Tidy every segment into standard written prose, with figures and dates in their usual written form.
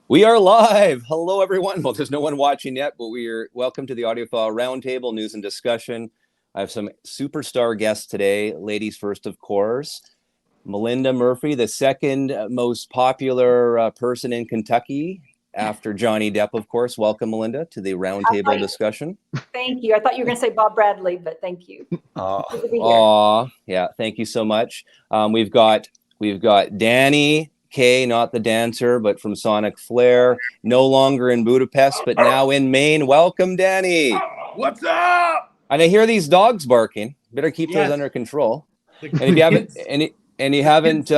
We are live. Hello, everyone. Well, there's no one watching yet, but we are welcome to the Audiophile Roundtable news and discussion. I have some superstar guests today. Ladies first, of course. Melinda Murphy, the second most popular person in Kentucky after Johnny Depp, of course. Welcome, Melinda, to the roundtable discussion. Thank you. I thought you were going to say Bob Bradley, but thank you. Yeah. Thank you so much. We've got Danny K, not the dancer, but from Sonic Flair, no longer in Budapest, but now in Maine. Welcome, Danny. What's up? And I hear these dogs barking. Better keep those under control. And if you haven't,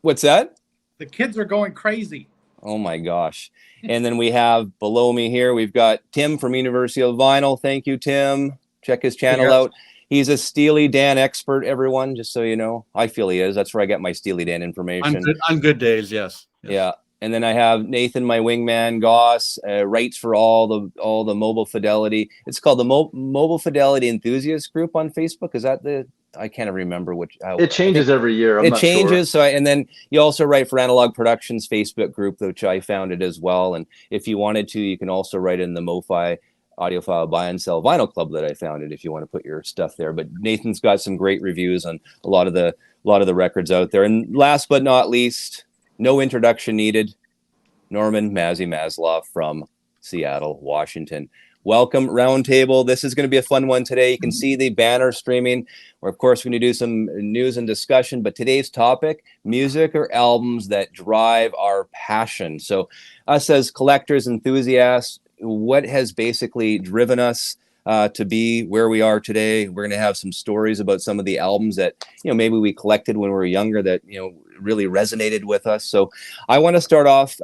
what's that? The kids are going crazy. Oh my gosh. And then we have below me here, we've got Tim from University of Vinyl. Thank you, Tim. Check his channel out. He's a Steely Dan expert, everyone, just so you know. I feel he is. That's where I get my Steely Dan information. On good days, yes. Yeah. And then I have Nathan, my wingman, Goss, writes for all the Mobile Fidelity. It's called the Mobile Fidelity Enthusiast Group on Facebook. Is that I can't remember which. It changes every year. It changes. Sure. And then you also write for Analog Productions Facebook group, which I founded as well. And if you wanted to, you can also write in the Mofi Audiophile Buy and Sell Vinyl Club that I founded if you want to put your stuff there. But Nathan's got some great reviews on a lot of the records out there. And last but not least, no introduction needed, Norman Mazzy Maslow from Seattle, Washington. Welcome, Roundtable. This is going to be a fun one today. You can see the banner streaming. We're, of course, going to do some news and discussion, but today's topic, music or albums that drive our passion. So us as collectors, enthusiasts, what has basically driven us to be where we are today. We're going to have some stories about some of the albums that, maybe we collected when we were younger that, really resonated with us. So I want to start off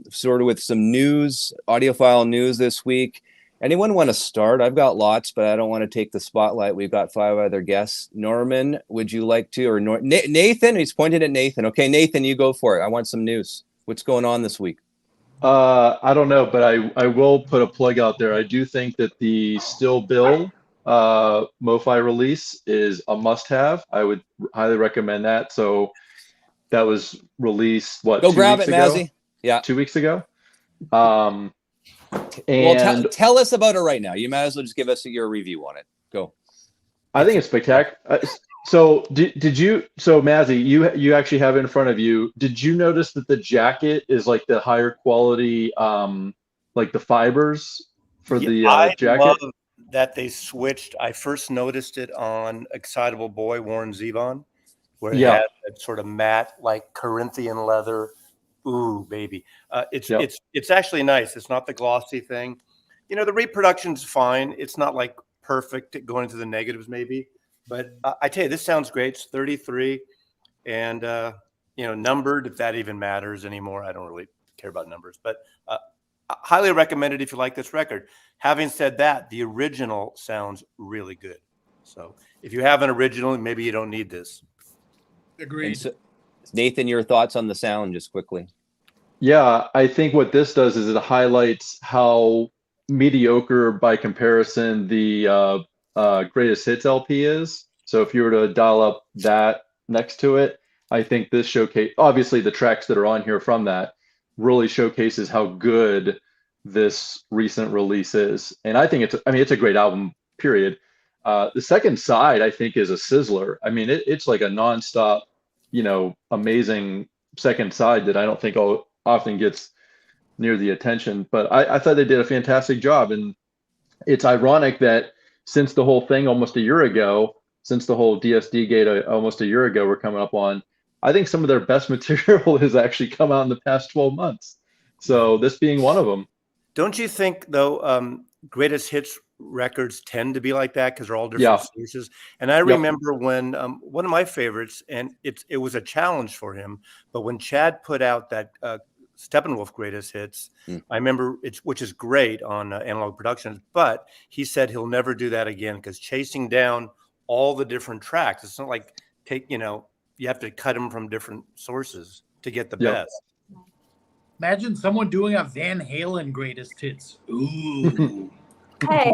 sort of with some news, audiophile news this week. Anyone want to start? I've got lots, but I don't want to take the spotlight. We've got 5 other guests. Norman, would you like to? Or Nathan? He's pointed at Nathan. Okay, Nathan, you go for it. I want some news. What's going on this week? I don't know, but I will put a plug out there. I do think that the Still Bill Mofi release is a must-have. I would highly recommend that. So that was released, what, Go 2 grab weeks it, ago? Mazzy. Yeah. 2 weeks ago. Well, tell us about it right now. You might as well just give us your review on it. Go. I think it's spectacular. So did you? So Mazzy, you actually have it in front of you. Did you notice that the jacket is like the higher quality, like the fibers for the jacket? I love that they switched. I first noticed it on Excitable Boy Warren Zevon, where it had that sort of matte, like Corinthian leather. Ooh, baby. It's actually nice. It's not the glossy thing. The reproduction's fine. It's not like perfect going into the negatives maybe. But I tell you, this sounds great. It's 33 and, numbered, if that even matters anymore. I don't really care about numbers, but highly recommended if you like this record. Having said that, the original sounds really good. So if you have an original, maybe you don't need this. Agreed. So, Nathan, your thoughts on the sound just quickly. Yeah, I think what this does is it highlights how mediocre by comparison the Greatest Hits LP is. So if you were to dial up that next to it, I think this showcase, obviously the tracks that are on here from that really showcases how good this recent release is. And I think it's a great album, period. The second side, I think, is a sizzler. I mean, it's like a nonstop, amazing second side that I don't think often gets near the attention, but I thought they did a fantastic job. And it's ironic that since the whole thing almost a year ago, since the whole DSD gate almost a year ago we're coming up on, I think some of their best material has actually come out in the past 12 months. So this being one of them. Don't you think, though, Greatest Hits records tend to be like that because they're all different sources? And I remember when one of my favorites, and it was a challenge for him, but when Chad put out that Steppenwolf Greatest Hits, I remember which is great on Analog Productions, but he said he'll never do that again because chasing down all the different tracks, it's not like you have to cut them from different sources to get the best. Imagine someone doing a Van Halen Greatest Hits. Ooh. Hey.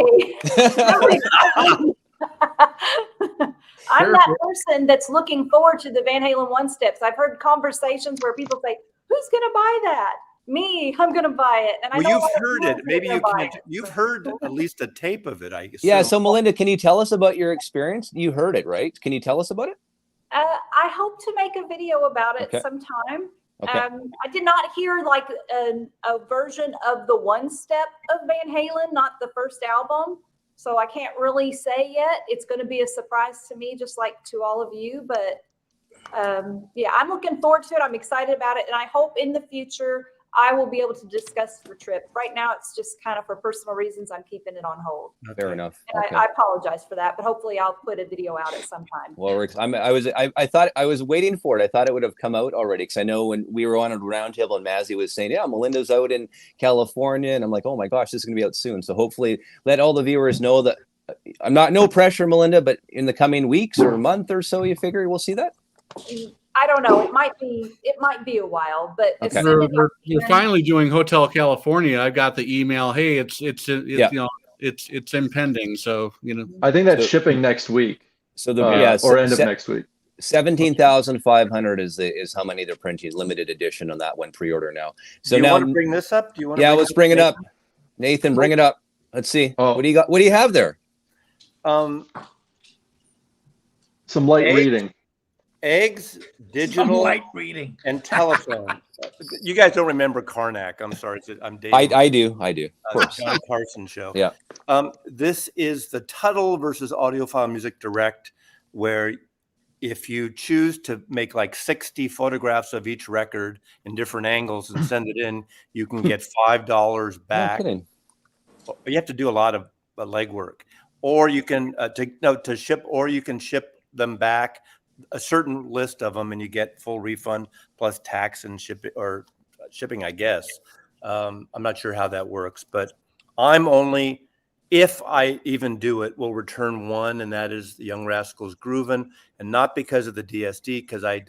I'm that person that's looking forward to the Van Halen one steps. I've heard conversations where people say, who's going to buy that? Me, I'm going to buy it. And I Well, know a you've lot of heard people it. are Maybe gonna you buy can't. it, You've so- heard at least a tape of it, I guess. Yeah. So Melinda, can you tell us about your experience? You heard it, right? Can you tell us about it? I hope to make a video about it Okay. sometime. Okay. I did not hear like a version of the one step of Van Halen, not the first album. So I can't really say yet. It's going to be a surprise to me, just like to all of you. But yeah, I'm looking forward to it. I'm excited about it. And I hope in the future I will be able to discuss the trip. Right now, it's just kind of for personal reasons. I'm keeping it on hold. Fair enough. And Okay. I apologize for that, but hopefully I'll put a video out at some time. Well, I thought I was waiting for it. I thought it would have come out already because I know when we were on a roundtable and Mazzy was saying, yeah, Melinda's out in California. And I'm like, oh my gosh, this is going to be out soon. So hopefully let all the viewers know that I'm not, no pressure, Melinda, but in the coming weeks or month or so, you figure we'll see that? I don't know. It might be a while, but as Okay. soon as We're finally doing Hotel California. I got the email. Hey, it's Yeah. you know, it's impending. So, you know, I think that's So- shipping next week. So the Or end of next week. 17,500 is how many they're printing, limited edition on that one, pre-order now. So do you now, want to bring this up? Do you want? yeah, let's bring it up. Nathan, bring it up. Let's see. Oh. What do you got? What do you have there? Some light Eggs? reading. Eggs, Some digital, light reading. and telephone. You guys don't remember Karnak. I'm sorry. I'm dating. I do. Of course. Johnny Carson show. Yeah. This is the Tuttle versus Audiophile Music Direct, where if you choose to make like 60 photographs of each record in different angles and send it in, you can get $5 No back. kidding. You have to do a lot of legwork, or you can to ship, or you can ship them back a certain list of them, and you get full refund plus tax and shipping. I guess I'm not sure how that works, but I'm only, if I even do it, will return one, and that is the Young Rascals Groovin', and not because of the DSD, because I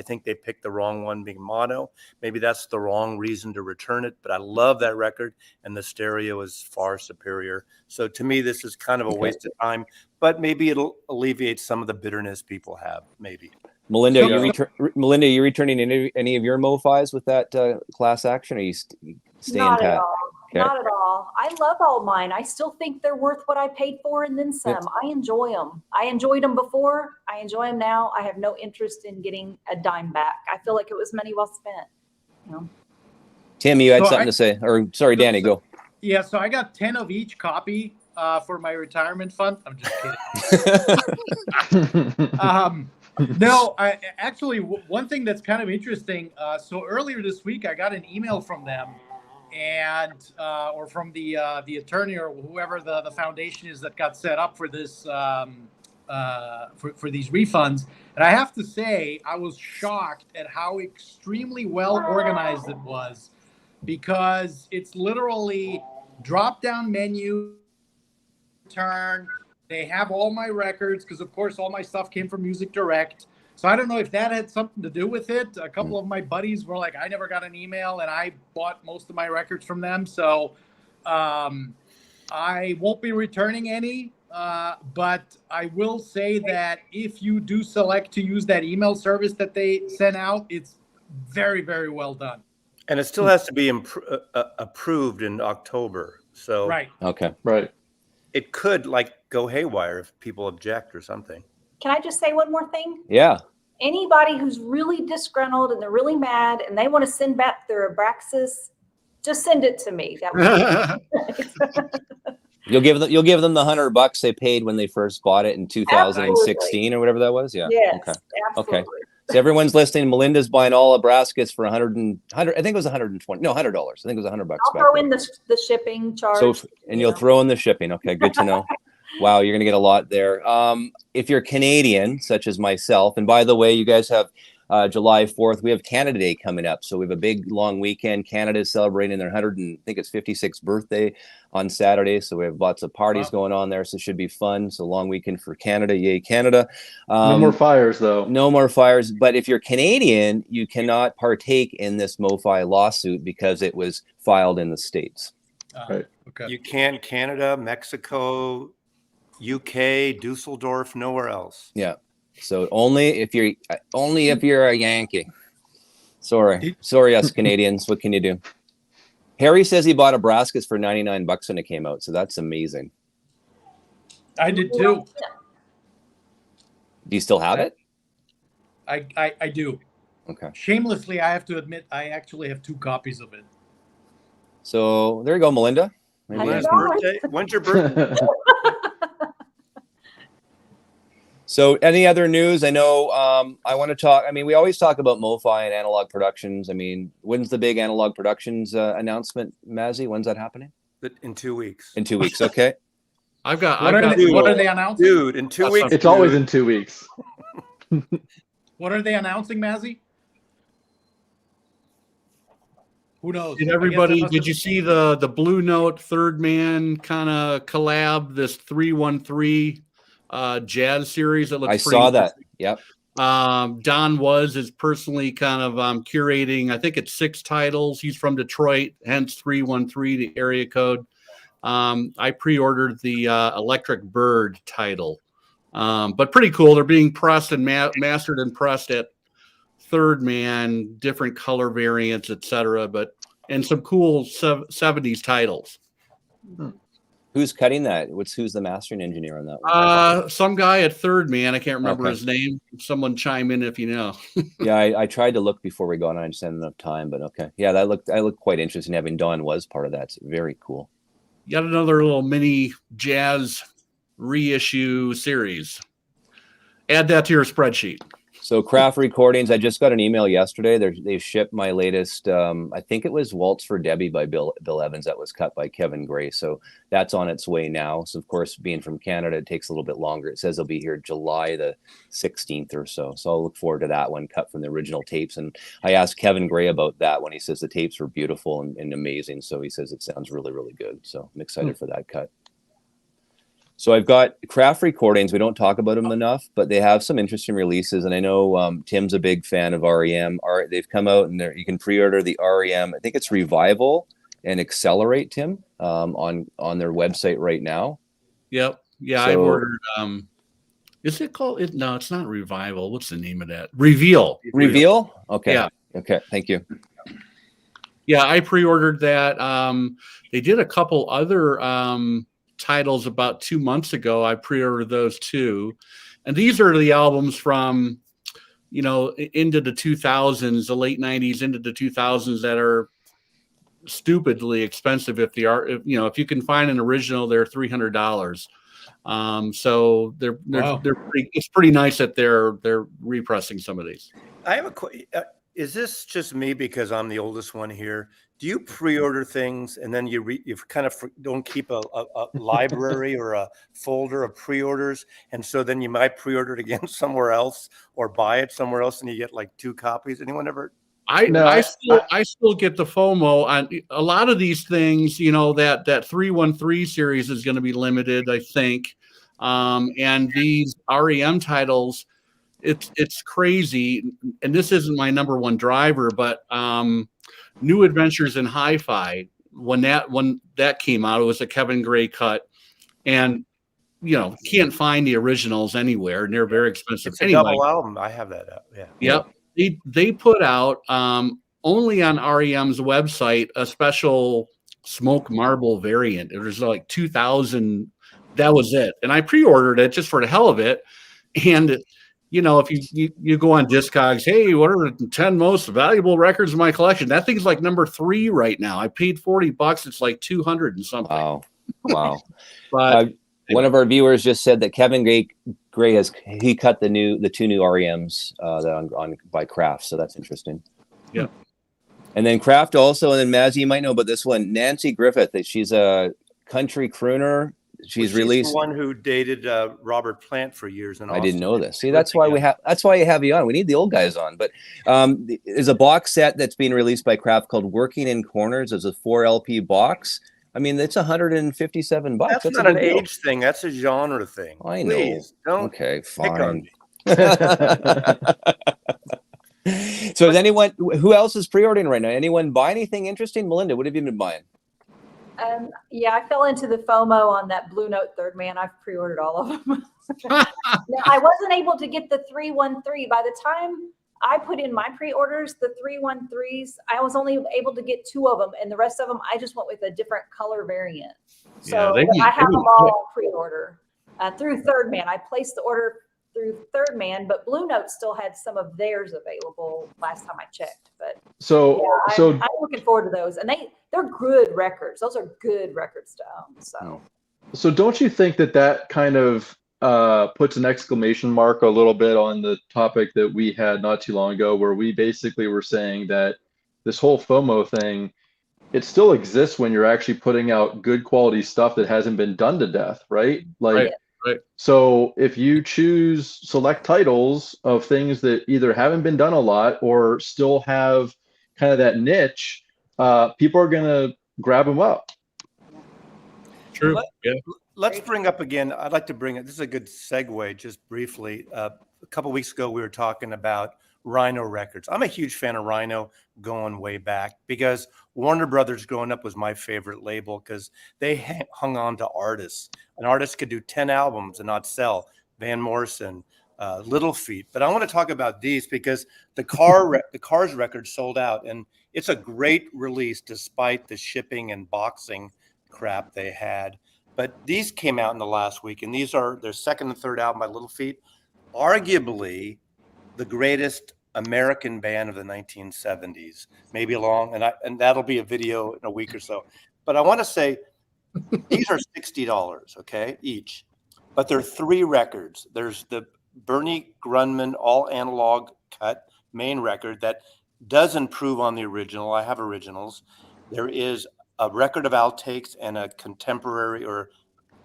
think they picked the wrong one being mono. Maybe that's the wrong reason to return it, but I love that record, and the stereo is far superior. So to me, this is kind of a waste of time, but maybe it'll alleviate some of the bitterness people have, maybe. Melinda, So- Melinda, are you returning any of your MoFis with that class action? Or are you staying not pat? at all. Okay. Not at all. I love all mine. I still think they're worth what I paid for and then some. I enjoy them. I enjoyed them before. I enjoy them now. I have no interest in getting a dime back. I feel like it was money well spent. You know? Tim, you had So something to say? Or sorry, Danny, go. Yeah, so I got 10 of each copy for my retirement fund. I'm just kidding. No, I actually one thing that's kind of interesting. So earlier this week, I got an email from them, and or from the attorney or whoever the foundation is that got set up for this for these refunds. And I have to say, I was shocked at how extremely well organized it was, because it's literally drop down menu, turn. They have all my records, because of course all my stuff came from Music Direct. So I don't know if that had something to do with it. A couple of my buddies were like, I never got an email, and I bought most of my records from them. So I won't be returning any, but I will say that if you do select to use that email service that they sent out, it's very, very well done. And it still has to be approved in October. So Right. Okay. Right. it could like go haywire if people object or something. Can I just say one more thing? Yeah. Anybody who's really disgruntled and they're really mad and they want to send back their Abraxas, just send it to me. That would You'll give them the $100 they paid when they first bought it in 2016 or whatever that was. Yeah. Yes, Okay. absolutely. Okay. So everyone's listening. Melinda's buying all Abrascas for 100. I think it was 120. No, $100. I think it was $100 I'll back throw then. in the shipping charge. So, and you'll throw in the shipping. Okay, good to know. Wow, you're gonna get a lot there. If you're Canadian, such as myself, and by the way, you guys have July 4th. We have Canada Day coming up, so we have a big long weekend. Canada is celebrating their 56th birthday on Saturday, so we have lots of parties going on there. So it should be fun. So long weekend for Canada, yay Canada! No more fires, though. No more fires. But if you're Canadian, you cannot partake in this Mofi lawsuit because it was filed in the States. Right. Okay. You can Canada, Mexico, UK, Dusseldorf, nowhere else. Yeah. So only if you're a Yankee. Sorry, us Canadians. What can you do? Harry says he bought a Braskus for $99 when it came out, so that's amazing. I did too. Do you still have it? I do. Okay. Shamelessly, I have to admit, I actually have 2 copies of it. So there you go, Melinda. Maybe $100. Birthday? When's your birthday? So any other news? I know I want to talk. I mean, we always talk about Mofi and Analog Productions. I mean, when's the big Analog Productions announcement, Mazzy? When's that happening? In 2 weeks. In 2 weeks, okay. What are they announcing? Dude, in 2 weeks. It's always in 2 weeks. What are they announcing, Mazzy? Who knows? Did everybody? Did you see the Blue Note Third Man kind of collab? This 313 jazz series that looks. I saw that. Yep. Don is personally kind of curating. I think it's 6 titles. He's from Detroit, hence 313, the area code. I pre-ordered the Electric Bird title, but pretty cool. They're being pressed and mastered and pressed at Third Man, different color variants, etc. And some cool 70s titles. Who's cutting that? Who's the mastering engineer on that one? Some guy at Third Man. I can't remember his name. Someone chime in if you know. Yeah, I tried to look before we go on. I just hadn't enough time, but okay. Yeah, that looked quite interesting. Having Don was part of that. It's very cool. Yet another little mini jazz reissue series. Add that to your spreadsheet. So Craft Recordings, I just got an email yesterday. They've shipped my latest, I think it was Waltz for Debbie by Bill Evans that was cut by Kevin Gray. So that's on its way now. So of course, being from Canada, it takes a little bit longer. It says it'll be here July the 16th or so. So I'll look forward to that one cut from the original tapes. And I asked Kevin Gray about that when he says the tapes were beautiful and amazing. So he says it sounds really, really good. So I'm excited for that cut. So I've got Craft Recordings. We don't talk about them enough, but they have some interesting releases. And I know Tim's a big fan of REM. They've come out and you can pre-order the REM. I think it's Revival and Accelerate, Tim, on their website right now. Yep. Yeah, I ordered. Is it called? No, it's not Revival. What's the name of that? Reveal. Reveal? Okay. Yeah. Okay. Thank you. Yeah, I pre-ordered that. They did a couple other titles about 2 months ago. I pre-ordered those too, and these are the albums from into the 2000s, the late 90s into the 2000s that are stupidly expensive. If you can find an original, they're $300. So they're it's pretty nice that they're repressing some of these. I have a question. Is this just me because I'm the oldest one here? Do you pre-order things and then you kind of don't keep a library or a folder of pre-orders, and so then you might pre-order it again somewhere else or buy it somewhere else and you get like 2 copies? Anyone ever? I still get the FOMO on a lot of these things. That 313 series is going to be limited, I think, and these REM titles. It's crazy, and this isn't my number one driver, but New Adventures in Hi-Fi, when that came out, it was a Kevin Gray cut, and can't find the originals anywhere, and they're very expensive. It's a double album. I have that up. Yeah. Yep. They put out only on REM's website a special Smoke Marble variant. It was like 2,000. That was it, and I pre-ordered it just for the hell of it, and. If you go on Discogs, hey, what are the 10 most valuable records in my collection? That thing's like number 3 right now. I paid $40. It's like 200 and something. Wow. But one of our viewers just said that Kevin Gray cut the 2 new REMs that by Kraft. So that's interesting. Yeah. And then Kraft also, and then Mazzy, you might know about this one, Nancy Griffith. She's a country crooner. She's released the one who dated Robert Plant for years. I didn't know this. See, that's why you have you on. We need the old guys on. But there's a box set that's being released by Kraft called Working in Corners. It's a 4 LP box. I mean, it's $157. That's not an age thing. That's a genre thing. I know. Please, don't. Okay, fine. So is anyone who else is pre-ordering right now? Anyone buy anything interesting? Melinda, what have you been buying? Yeah, I fell into the FOMO on that Blue Note Third Man. I've pre-ordered all of them. Now, I wasn't able to get the 313. By the time I put in my pre-orders, the 313s. I was only able to get 2 of them, and the rest of them I just went with a different color variant. So I have them all on pre-order through Third Man. I placed the order through Third Man, but Blue Note still had some of theirs available last time I checked. But I'm looking forward to those, and they're good records. Those are good records to own. So don't you think that kind of puts an exclamation mark a little bit on the topic that we had not too long ago, where we basically were saying that this whole FOMO thing, it still exists when you're actually putting out good quality stuff that hasn't been done to death, right? Like, right. So if you choose select titles of things that either haven't been done a lot or still have kind of that niche, people are going to grab them up. True. Let's bring up again. I'd like to bring it. This is a good segue, just briefly. A couple weeks ago, we were talking about Rhino Records. I'm a huge fan of Rhino going way back because Warner Brothers growing up was my favorite label because they hung on to artists. An artist could do 10 albums and not sell. Van Morrison, Little Feat. But I want to talk about these because the Cars record sold out, and it's a great release despite the shipping and boxing crap they had. But these came out in the last week, and these are their second and third album by Little Feat, arguably the greatest American band of the 1970s, maybe along, and that'll be a video in a week or so. But I want to say these are $60, okay, each. But they're 3 records. There's the Bernie Grundman all analog cut main record that does improve on the original. I have originals. There is a record of outtakes and a contemporary or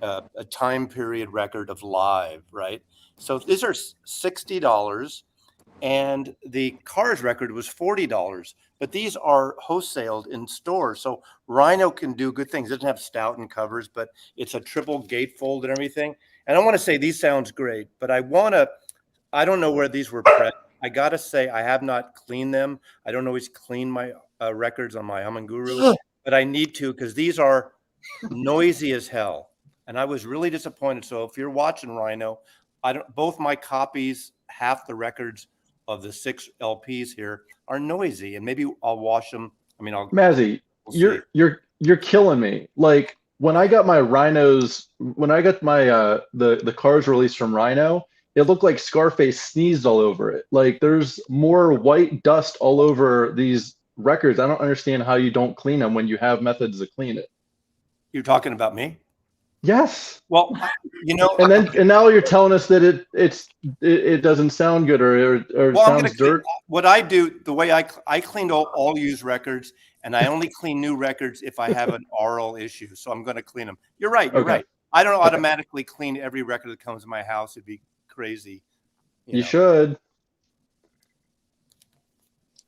a time period record of live, right? So these are $60, and the Cars record was $40. But these are wholesaled in stores, so Rhino can do good things. It doesn't have stout and covers, but it's a triple gatefold and everything. And I want to say these sounds great, but I don't know where these were pressed. I got to say I have not cleaned them. I don't always clean my records on my Humming Guru, but I need to because these are noisy as hell. And I was really disappointed. So if you're watching Rhino, both my copies, half the records of the 6 LPs here are noisy, and maybe I'll wash them. I mean, Mazzy, you're killing me. Like when I got my Rhinos, when I got my the Cars release from Rhino, it looked like Scarface sneezed all over it. Like there's more white dust all over these records. I don't understand how you don't clean them when you have methods to clean it. You're talking about me? Yes. Well, and now you're telling us that it doesn't sound good or sounds dirt. What I do, the way I cleaned all used records, and I only clean new records if I have an aural issue. So I'm going to clean them. You're right. You're right. I don't automatically clean every record that comes to my house. It'd be crazy. You should.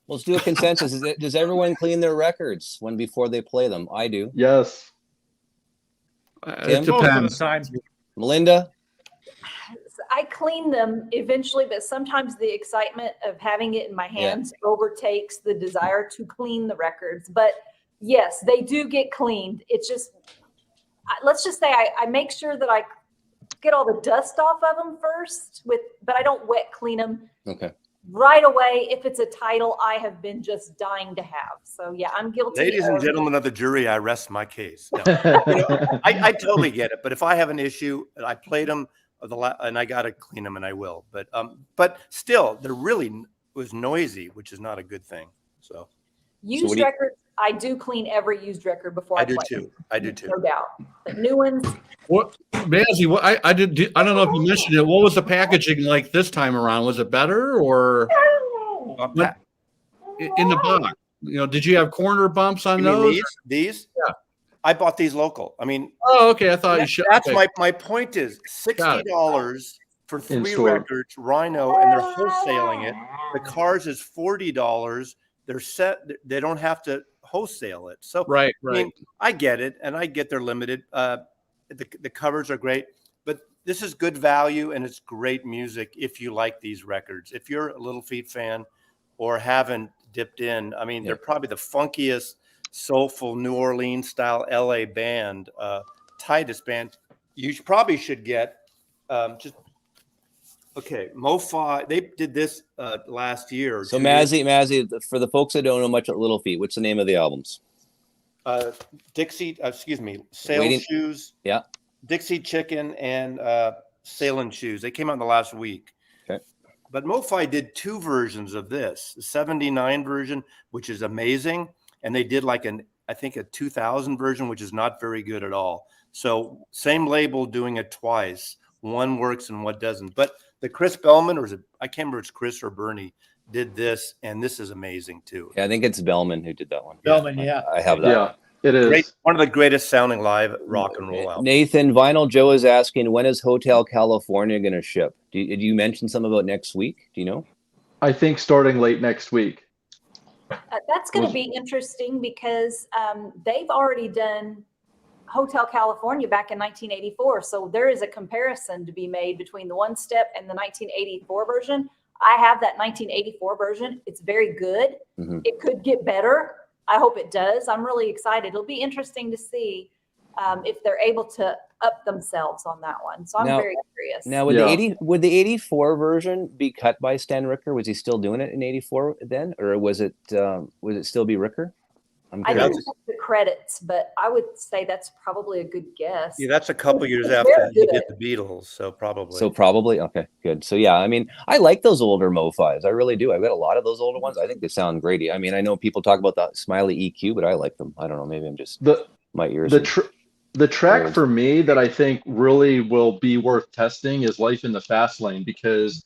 Let's do a consensus. Does everyone clean their records before they play them? I do. Yes. It depends. Melinda? I clean them eventually, but sometimes the excitement of having it in my hands overtakes the desire to clean the records. But yes, they do get cleaned. It's just, let's just say I make sure that I get all the dust off of them first, but I don't wet clean them. Okay. Right away, if it's a title I have been just dying to have. So yeah, I'm guilty. Ladies and gentlemen of the jury, I rest my case. No. I totally get it. But if I have an issue, I played them and I got to clean them, and I will. But still, they're really was noisy, which is not a good thing. So used records, I do clean every used record before I play them. I do too. No doubt. But new ones. What, Mazzy? What I don't know if you mentioned it. What was the packaging like this time around? Was it better or in the box? Did you have corner bumps on those? These? Yeah. I bought these local. I mean, oh, okay. I thought you should. That's my point is $60 for 3 records, Rhino, and they're wholesaling it. The Cars is $40. They're set. They don't have to wholesale it. So right. I mean, I get it, and I get they're limited. The covers are great, but this is good value and it's great music if you like these records. If you're a Little Feat fan or haven't dipped in, I mean, they're probably the funkiest, soulful New Orleans style LA band, tightest band. You probably should get just Okay, Mofi, they did this last year. So Mazzy, for the folks that don't know much at Little Feet, what's the name of the albums? Sail Waiting- Shoes. Yeah. Dixie Chicken and Sailing Shoes. They came out in the last week. Okay. But Mofi did 2 versions of this, the 79 version, which is amazing. And they did like I think a 2000 version, which is not very good at all. So same label doing it twice. One works and what doesn't. But the Chris Bellman, I can't remember if it's Chris or Bernie, did this, and this is amazing too. Yeah, I think it's Bellman who did that one. Bellman, yeah. I have that. Yeah, it is. One of the greatest sounding live rock and roll albums. Nathan, Vinyl Joe is asking, when is Hotel California going to ship? Did you mention something about next week? Do you know? I think starting late next week. That's going to be interesting because they've already done Hotel California back in 1984. So there is a comparison to be made between the one step and the 1984 version. I have that 1984 version. It's very good. Mhm. It could get better. I hope it does. I'm really excited. It'll be interesting to see if they're able to up themselves on that one. So I'm very curious. Now, would Yeah. would the 84 version be cut by Stan Ricker? Was he still doing it in 84 then, or was it still be Ricker? I'm I curious. didn't check the credits, but I would say that's probably a good guess. Yeah, that's a couple years It's after very he good. did the Beatles, so probably. So probably, okay, good. So yeah, I mean, I like those older Mo-Fis. I really do. I've got a lot of those older ones. I think they sound great. I mean, I know people talk about the Smiley EQ, but I like them. I don't know. Maybe I'm just my ears. The track old. for me that I think really will be worth testing is Life in the Fast Lane, because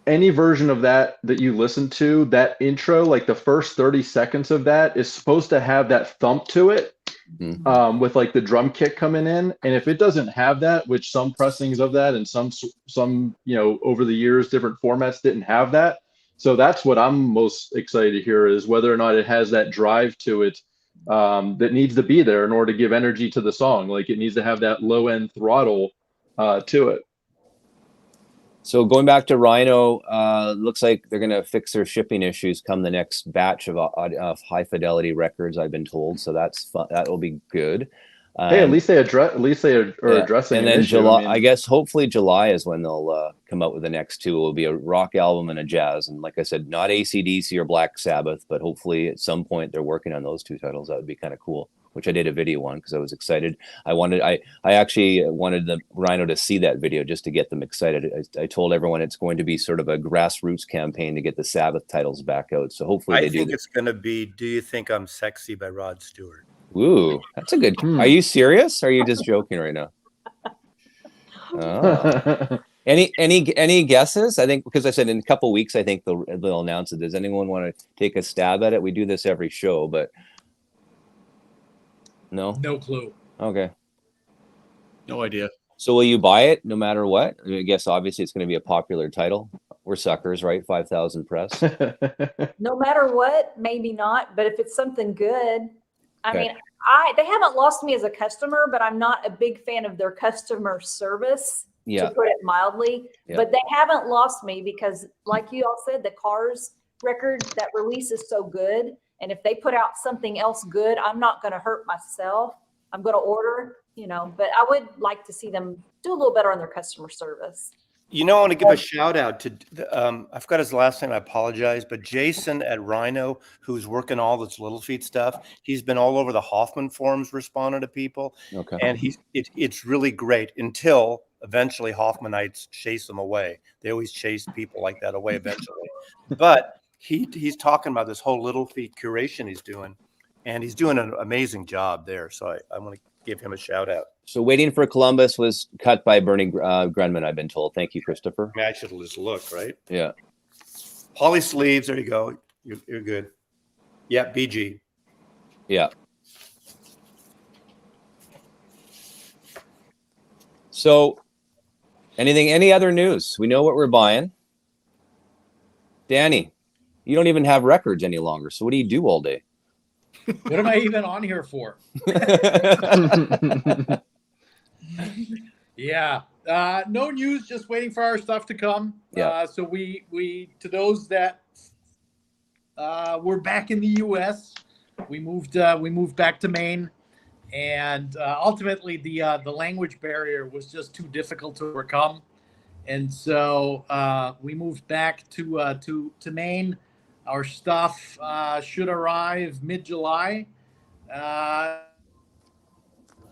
any version of that you listen to, that intro, like the first 30 seconds of that is supposed to have that thump to it, with like the drum kick coming in. And if it doesn't have that, which some pressings of that and some over the years, different formats didn't have that. So that's what I'm most excited to hear, is whether or not it has that drive to it that needs to be there in order to give energy to the song. Like it needs to have that low end throttle to it. So going back to Rhino, looks like they're going to fix their shipping issues come the next batch of high fidelity records, I've been told. So that's fun. That will be good. Hey, at least they are addressing. And an then issue. July, I mean, I guess hopefully July is when they'll come out with the next 2. It will be a rock album and a jazz. And like I said, not AC/DC or Black Sabbath, but hopefully at some point they're working on those 2 titles. That would be kind of cool, which I did a video on because I was excited. I actually wanted the Rhino to see that video just to get them excited. I told everyone it's going to be sort of a grassroots campaign to get the Sabbath titles back out. So hopefully I think it's going to be "Do You Think I'm Sexy" by Rod Stewart. Ooh, that's a good. Are you serious? Or are you just joking right now? Oh. Any guesses? I think because I said in a couple weeks, I think they'll announce it. Does anyone want to take a stab at it? We do this every show, but no clue. Okay. No idea. So will you buy it no matter what? I guess obviously it's going to be a popular title. We're suckers, right? 5,000 press. No matter what, maybe not. But if it's something good, I Okay. mean, they haven't lost me as a customer, but I'm not a big fan of their customer service, Yeah. to put it mildly. Yeah. But they haven't lost me because, like you all said, the Cars record, that release is so good. And if they put out something else good, I'm not going to hurt myself. I'm going to order, but I would like to see them do a little better on their customer service. I want to give a shout out to, I forgot his last name, I apologize, but Jason at Rhino, who's working all this Little Feet stuff. He's been all over the Hoffman forums responding to people. Okay. And it's really great until eventually Hoffmanites chase them away. They always chase people like that away eventually. But he's talking about this whole Little Feet curation he's doing, and he's doing an amazing job there. So I want to give him a shout out. So Waiting for Columbus was cut by Bernie Grunman, I've been told. Thank you, Christopher. I should have just looked, right? Yeah. Polly Sleeves, there you go. You're good. Yeah, BG. Yeah. So any other news? We know what we're buying. Danny, you don't even have records any longer. So what do you do all day? What am I even on here for? Yeah. No news, just waiting for our stuff to come. Yeah. So we to those that we're back in the US, we moved back to Maine, and ultimately the language barrier was just too difficult to overcome. And so we moved back to Maine. Our stuff should arrive mid-July.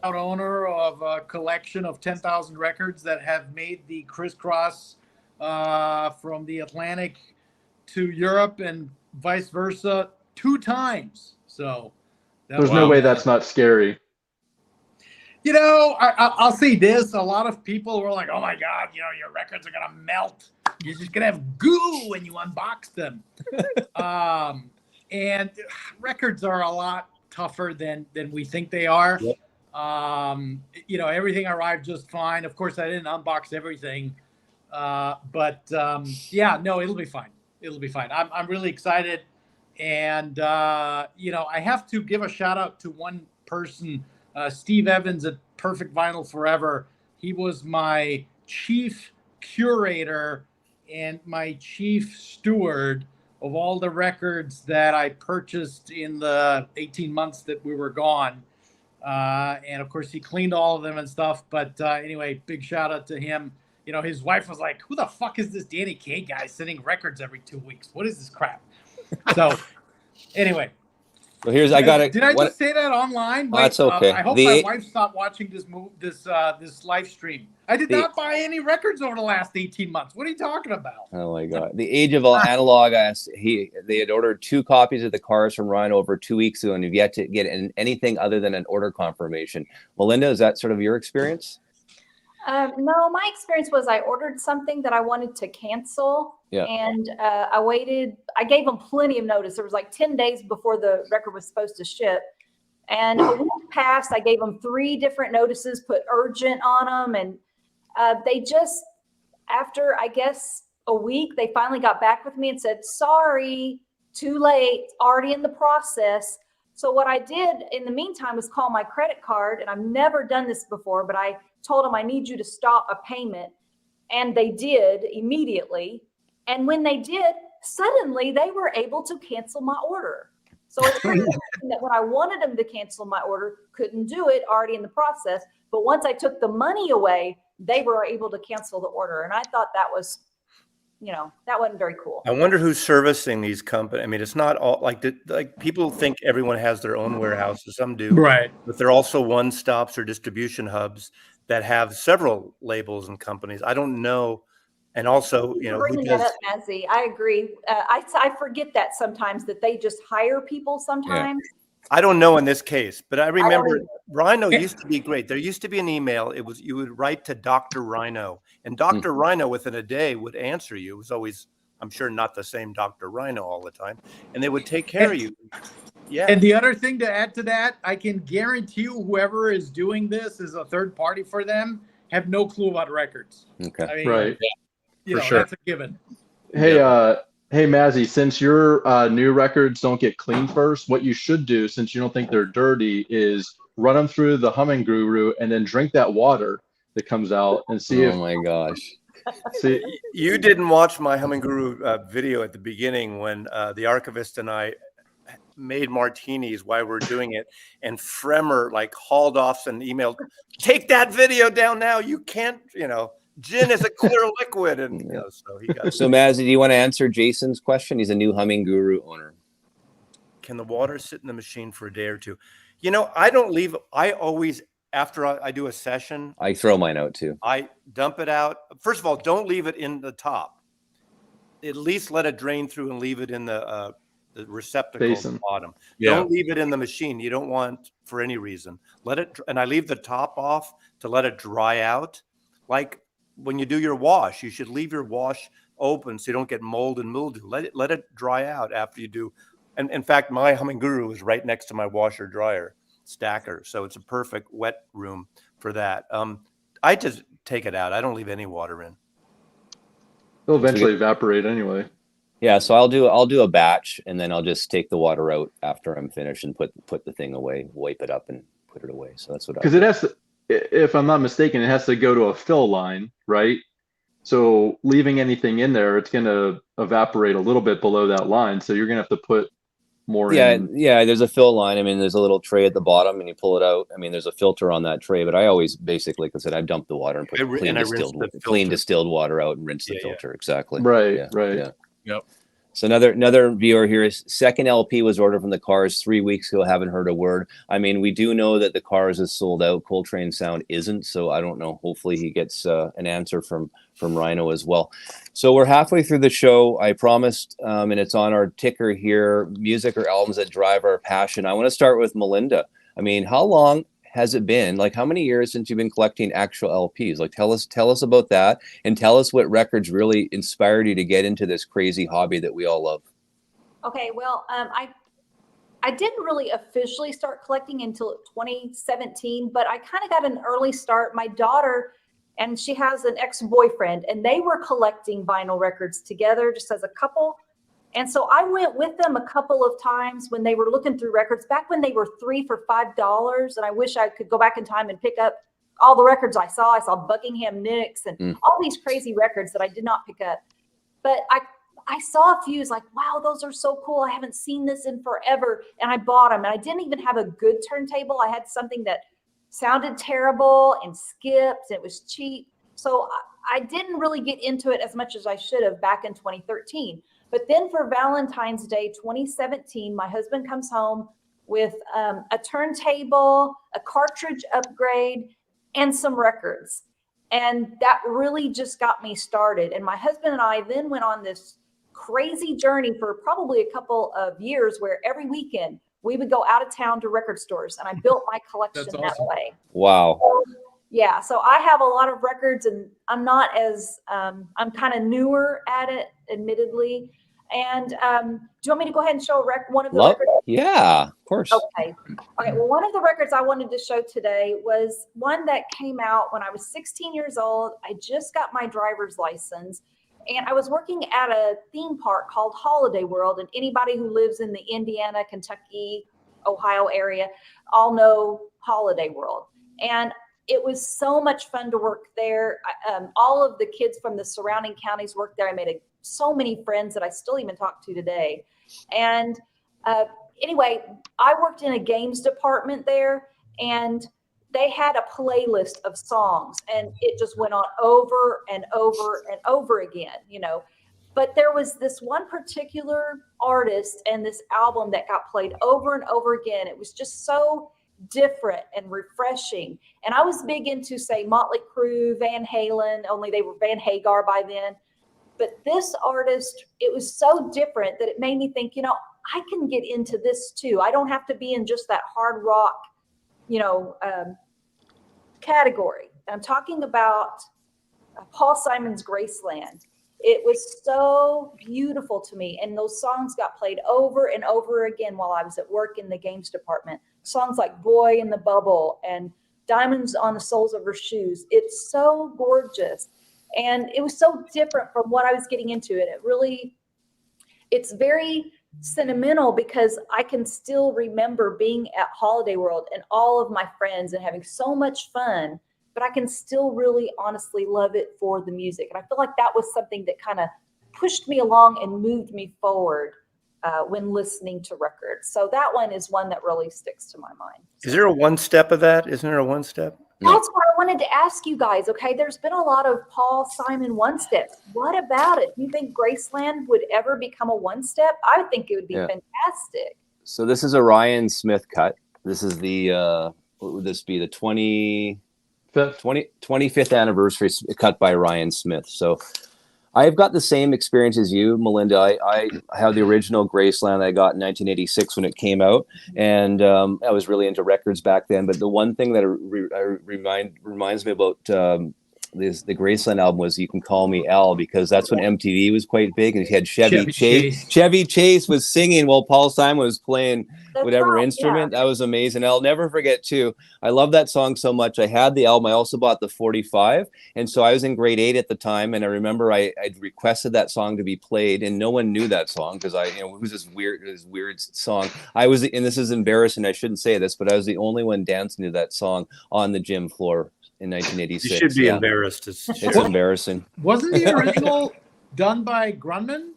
Owner of a collection of 10,000 records that have made the crisscross from the Atlantic to Europe and vice versa 2 times. So There's no way that's not scary. You know, I'll say this. A lot of people were like, oh my God, you know, your records are going to melt. You're just going to have goo when you unbox them. And records are a lot tougher than we think they are. Yep. You know, everything arrived just fine. Of course, I didn't unbox everything. But yeah, no, it'll be fine. It'll be fine. I'm really excited. And, you know, I have to give a shout out to one person, Steve Evans at Perfect Vinyl Forever. He was my chief curator and my chief steward of all the records that I purchased in the 18 months that we were gone. And of course, he cleaned all of them and stuff. But anyway, big shout out to him. You know, his wife was like, who the fuck is this Danny Kaye guy sending records every 2 weeks? What is this crap? So anyway. Well, here's I got it. Did I just say that online? Oh, that's okay. I hope my wife stopped watching this live stream. I did not buy any records over the last 18 months. What are you talking about? Oh my God! The age of analog. They had ordered 2 copies of the cars from Rhino over 2 weeks ago, and have yet to get anything other than an order confirmation. Melinda, is that sort of your experience? No, my experience was I ordered something that I wanted to cancel. Yeah. And I waited. I gave them plenty of notice. There was like 10 days before the record was supposed to ship. And a week passed. I gave them 3 different notices, put urgent on them. And they just, after, I guess, a week, they finally got back with me and said, sorry, too late, already in the process. So what I did in the meantime was call my credit card. And I've never done this before, but I told them I need you to stop a payment. And they did immediately. And when they did, suddenly they were able to cancel my order. So it's pretty interesting that when I wanted them to cancel my order, couldn't do it, already in the process. But once I took the money away, they were able to cancel the order. And I thought that was, you know, that wasn't very cool. I wonder who's servicing these companies. I mean, it's not all like people think everyone has their own warehouses. Some do, right? But they're also one stops or distribution hubs that have several labels and companies. I don't know. And also, you know, bringing that up, Mazzy, I agree. I forget that sometimes that they just hire people sometimes. Yeah. I don't know in this case, but I remember Rhino used to be great. There used to be an email. It was, you would write to Dr. Rhino, and Dr. Rhino within a day would answer you. It was always, I'm sure, not the same Dr. Rhino all the time, and they would take care of you. Yeah. And the other thing to add to that, I can guarantee you, whoever is doing this is a third party for them, have no clue about records. Okay. I mean, Right. You know, sure. that's a given. Hey, hey, Mazzy, since your new records don't get cleaned first, what you should do, since you don't think they're dirty, is run them through the Humming Guru and then drink that water that comes out and see if. Oh my gosh. See, You didn't watch my Humming Guru video at the beginning when the archivist and I made martinis while we're doing it, and Fremer like hauled off and emailed, take that video down now. You can't, you know. Gin is a clear liquid, and you know, so he got. So, Mazzy, do you want to answer Jason's question? He's a new Humming Guru owner. Can the water sit in the machine for a day or two? You know, I don't leave. I always, after I do a session, I throw mine out too. I dump it out. First of all, don't leave it in the top. At least let it drain through and leave it in the receptacle at the bottom. Yeah. Don't leave it in the machine. You don't want for any reason. Let it, and I leave the top off to let it dry out. Like when you do your wash, you should leave your wash open so you don't get mold and mildew. Let it dry out after you do. And in fact, my Humming Guru is right next to my washer dryer stacker, so it's a perfect wet room for that. I just take it out. I don't leave any water in. it'll eventually evaporate anyway. Yeah, so I'll do a batch, and then I'll just take the water out after I'm finished and put the thing away, wipe it up, and put it away. So that's what I. Because it has to, if I'm not mistaken, it has to go to a fill line, right? So leaving anything in there, it's going to evaporate a little bit below that line. So you're going to have to put more Yeah, in. yeah. There's a fill line. I mean, there's a little tray at the bottom, and you pull it out. I mean, there's a filter on that tray, but I always basically, like I said, I dump the water and put I rinse the clean filter. distilled water out and rinse the Yeah, yeah. filter. Exactly. Right, Yeah, right. yeah. Yep. So another viewer here is second LP was ordered from the Cars 3 weeks ago. Haven't heard a word. I mean, we do know that the Cars is sold out. Coltrane Sound isn't. So I don't know. Hopefully he gets an answer from Rhino as well. So we're halfway through the show. I promised, and it's on our ticker here, music or albums that drive our passion. I want to start with Melinda. I mean, how long has it been? Like, how many years since you've been collecting actual LPs? Like, tell us about that, and tell us what records really inspired you to get into this crazy hobby that we all love. Okay, well, I didn't really officially start collecting until 2017, but I kind of got an early start. My daughter, and she has an ex-boyfriend, and they were collecting vinyl records together just as a couple. And so I went with them a couple of times when they were looking through records back when they were $3 for $5. And I wish I could go back in time and pick up all the records I saw. I saw Buckingham Nicks and all these crazy records that I did not pick up. But I saw a few, like, wow, those are so cool. I haven't seen this in forever. And I bought them. And I didn't even have a good turntable. I had something that sounded terrible and skipped. And it was cheap. So I didn't really get into it as much as I should have back in 2013. But then for Valentine's Day 2017, my husband comes home with a turntable, a cartridge upgrade, and some records. And that really just got me started. And my husband and I then went on this crazy journey for probably a couple of years where every weekend we would go out of town to record stores. And I built my collection that way. Wow. Yeah, so I have a lot of records, and I'm not as I'm kind of newer at it, admittedly. And do you want me to go ahead and show one of the records? Yeah, of course. Okay. Well, one of the records I wanted to show today was one that came out when I was 16 years old. I just got my driver's license, and I was working at a theme park called Holiday World. And anybody who lives in the Indiana, Kentucky, Ohio area all know Holiday World. And it was so much fun to work there. All of the kids from the surrounding counties worked there. I made so many friends that I still even talk to today. And anyway, I worked in a games department there, and they had a playlist of songs, and it just went on over and over and over again, you know. But there was this one particular artist and this album that got played over and over again. It was just so different and refreshing. And I was big into, say, Motley Crue, Van Halen, only they were Van Hagar by then. But this artist, it was so different that it made me think, you know, I can get into this too. I don't have to be in just that hard rock, you know, category. I'm talking about Paul Simon's Graceland. It was so beautiful to me. And those songs got played over and over again while I was at work in the games department. Songs like Boy in the Bubble and Diamonds on the Soles of Her Shoes. It's so gorgeous. And it was so different from what I was getting into. It's very sentimental because I can still remember being at Holiday World and all of my friends and having so much fun, but I can still really honestly love it for the music. And I feel like that was something that kind of pushed me along and moved me forward when listening to records. So that one is one that really sticks to my mind. Is there a one step of that? Isn't there a one step? That's what I wanted to ask you guys. Okay, there's been a lot of Paul Simon one steps. What about it? Do you think Graceland would ever become a one step? I would think it would be fantastic. So this is a Ryan Smith cut. This is the what would this be? The 25th anniversary cut by Ryan Smith. So I've got the same experience as you, Melinda. I have the original Graceland I got in 1986 when it came out, and I was really into records back then. But the one thing that reminds me about the Graceland album was "You Can Call Me Al," because that's when MTV was quite big, and he had Chevy Chase. Chevy Chase was singing while Paul Simon was playing whatever instrument. That was amazing. I'll never forget too. I love that song so much. I had the album. I also bought the 45, and so I was in grade 8 at the time, and I remember I'd requested that song to be played, and no one knew that song because it was this weird song. I was, and this is embarrassing. I shouldn't say this, but I was the only one dancing to that song on the gym floor in 1986. You should be embarrassed. It's embarrassing. Wasn't the original done by Grunman?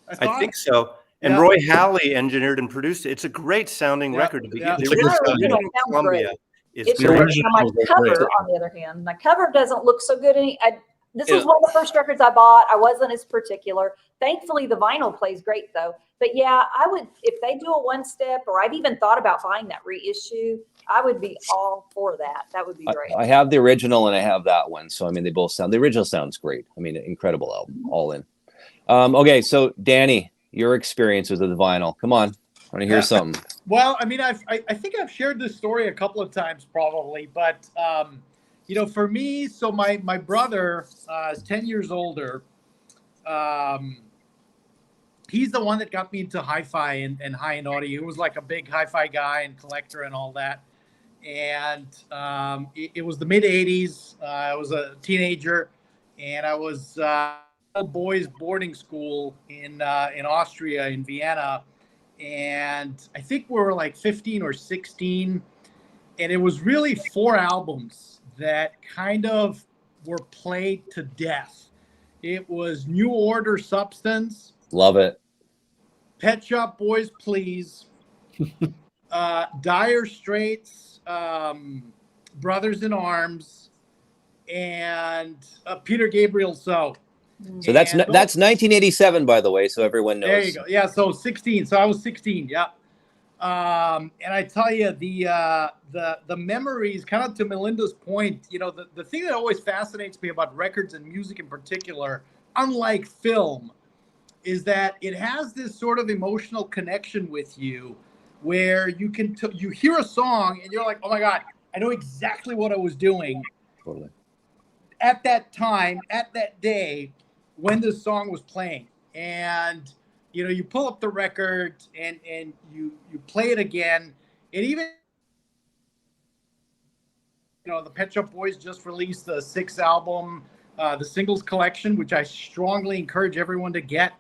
I think so. And Yeah. Roy Halley engineered and produced it. It's a great sounding Yeah. record to begin. Yeah. The It's a good original sounding. from Sounds Columbia great. is It's The great. great. original Now, my was great. cover, on the other hand, my cover doesn't look so good. This was Yeah. one of the first records I bought. I wasn't as particular. Thankfully, the vinyl plays great though. But yeah, I would, if they do a one step, or I've even thought about buying that reissue, I would be all for that. That would be great. I have the original and I have that one. So I mean, they both sound. The original sounds great. I mean, incredible album, all in. Okay, so Danny, your experiences with the vinyl. Come on, I want to hear something. Well, I mean, I think I've shared this story a couple of times probably, but you know, for me, so my brother is 10 years older. He's the one that got me into hi-fi and high-end audio. He was like a big hi-fi guy and collector and all that. And it was the mid 80s. I was a teenager, and I was a boys boarding school in Austria, in Vienna. And I think we were like 15 or 16. And it was really 4 albums that kind of were played to death. It was New Order Substance, Love it. Pet Shop Boys Please, Dire Straits, Brothers in Arms, and Peter Gabriel So. So that's And that's 1987, by the way, so everyone knows. There you go. Yeah, so 16. So I was 16. Yeah. And I tell you, the memories, kind of to Melinda's point, you know, the thing that always fascinates me about records and music in particular, unlike film, is that it has this sort of emotional connection with you, where you can you hear a song and you're like, oh my God, I know exactly what I was doing Totally. at that time, at that day, when this song was playing. And you know, you pull up the record and you play it again. And even, you know, the Pet Shop Boys just released the 6th album, the singles collection, which I strongly encourage everyone to get.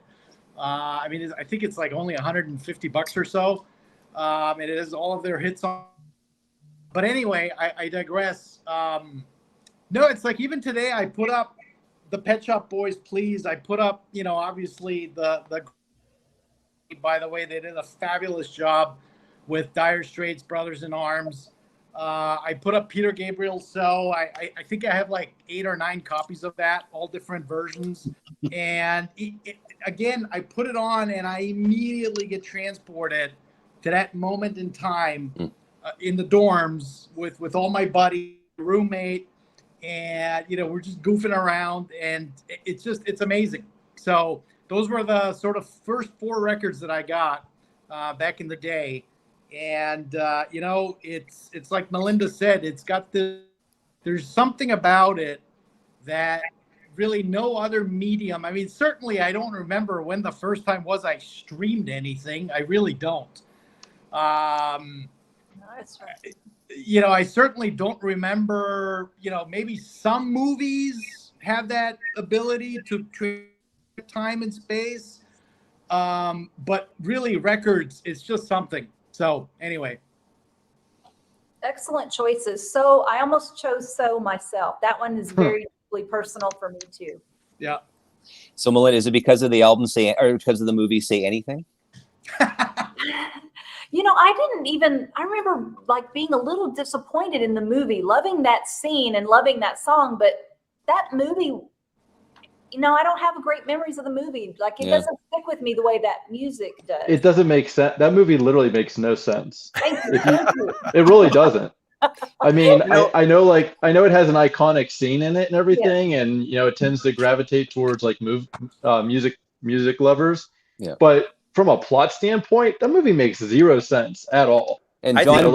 I mean, I think it's like only $150 or so. And it has all of their hits on. But anyway, I digress. No, it's like even today I put up the Pet Shop Boys Please. I put up, you know, obviously the by the way, they did a fabulous job with Dire Straits, Brothers in Arms. I put up Peter Gabriel So. I think I have like 8 or 9 copies of that, all different versions. And again, I put it on and I immediately get transported to that moment in time in the dorms with all my buddies, roommate, and, you know, we're just goofing around, and it's amazing. So those were the sort of first 4 records that I got back in the day. And, you know, it's like Melinda said, it's got there's something about it that really no other medium. I mean, certainly I don't remember when the first time was I streamed anything. I really don't. No, that's right. You know, I certainly don't remember, you know, maybe some movies have that ability to time and space. But really records, it's just something. So anyway. Excellent choices. So I almost chose So myself. That one is very deeply personal for me too. Yeah. So Melinda, is it because of the album or because of the movie Say Anything? You know, I remember like being a little disappointed in the movie, loving that scene and loving that song, but that movie, you know, I don't have great memories of the movie. Like it doesn't stick with me the way that music does. It doesn't make sense. That movie literally makes no sense. Thank you. It really doesn't. I mean, I know it has an iconic scene in it and everything, and you know, it tends to gravitate towards like music lovers. Yeah. But from a plot standpoint, that movie makes 0 sense at all. And I John, think- You know,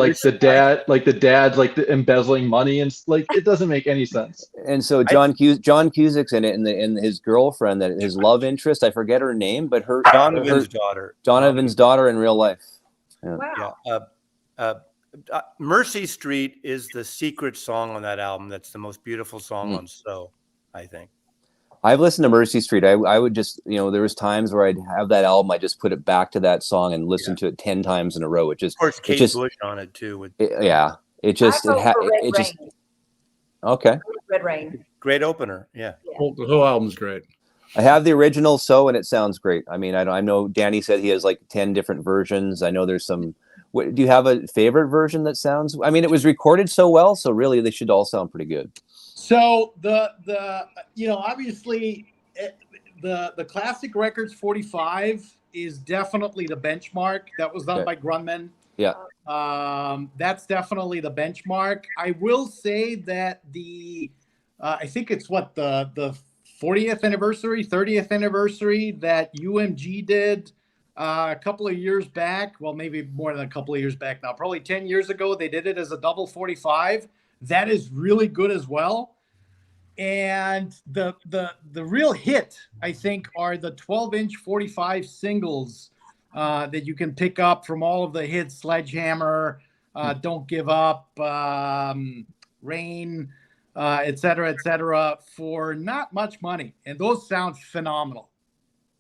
like the dad's like embezzling money, and like it doesn't make any sense. and so John Cusack's in it, and his girlfriend, that his love interest, I forget her name, but Donovan's daughter. Donovan's daughter in real life. Yeah. Wow. Yeah. Mercy Street is the secret song on that album. That's the most beautiful song on So, I think. I've listened to Mercy Street. I would just, you know, there was times where I'd have that album, I just put it back to that song and listen to it 10 times in a row. It just, Of course, Kate Bush on it too. Okay. Red Rain. Great opener. Yeah. The whole album's great. I have the original, and it sounds great. I mean, I know Danny said he has like 10 different versions. I know there's some. Do you have a favorite version that sounds? I mean, it was recorded so well, so really they should all sound pretty good. So the obviously the Classic Records 45 is definitely the benchmark. That was done by Grunman. Yeah. That's definitely the benchmark. I will say that I think it's the 40th anniversary, 30th anniversary that UMG did a couple of years back. Well, maybe more than a couple of years back now, probably 10 years ago. They did it as a double 45. That is really good as well. And the real hit, I think, are the 12-inch 45 singles that you can pick up from all of the hits: Sledgehammer, Don't Give Up, Rain, et cetera, for not much money. And those sound phenomenal.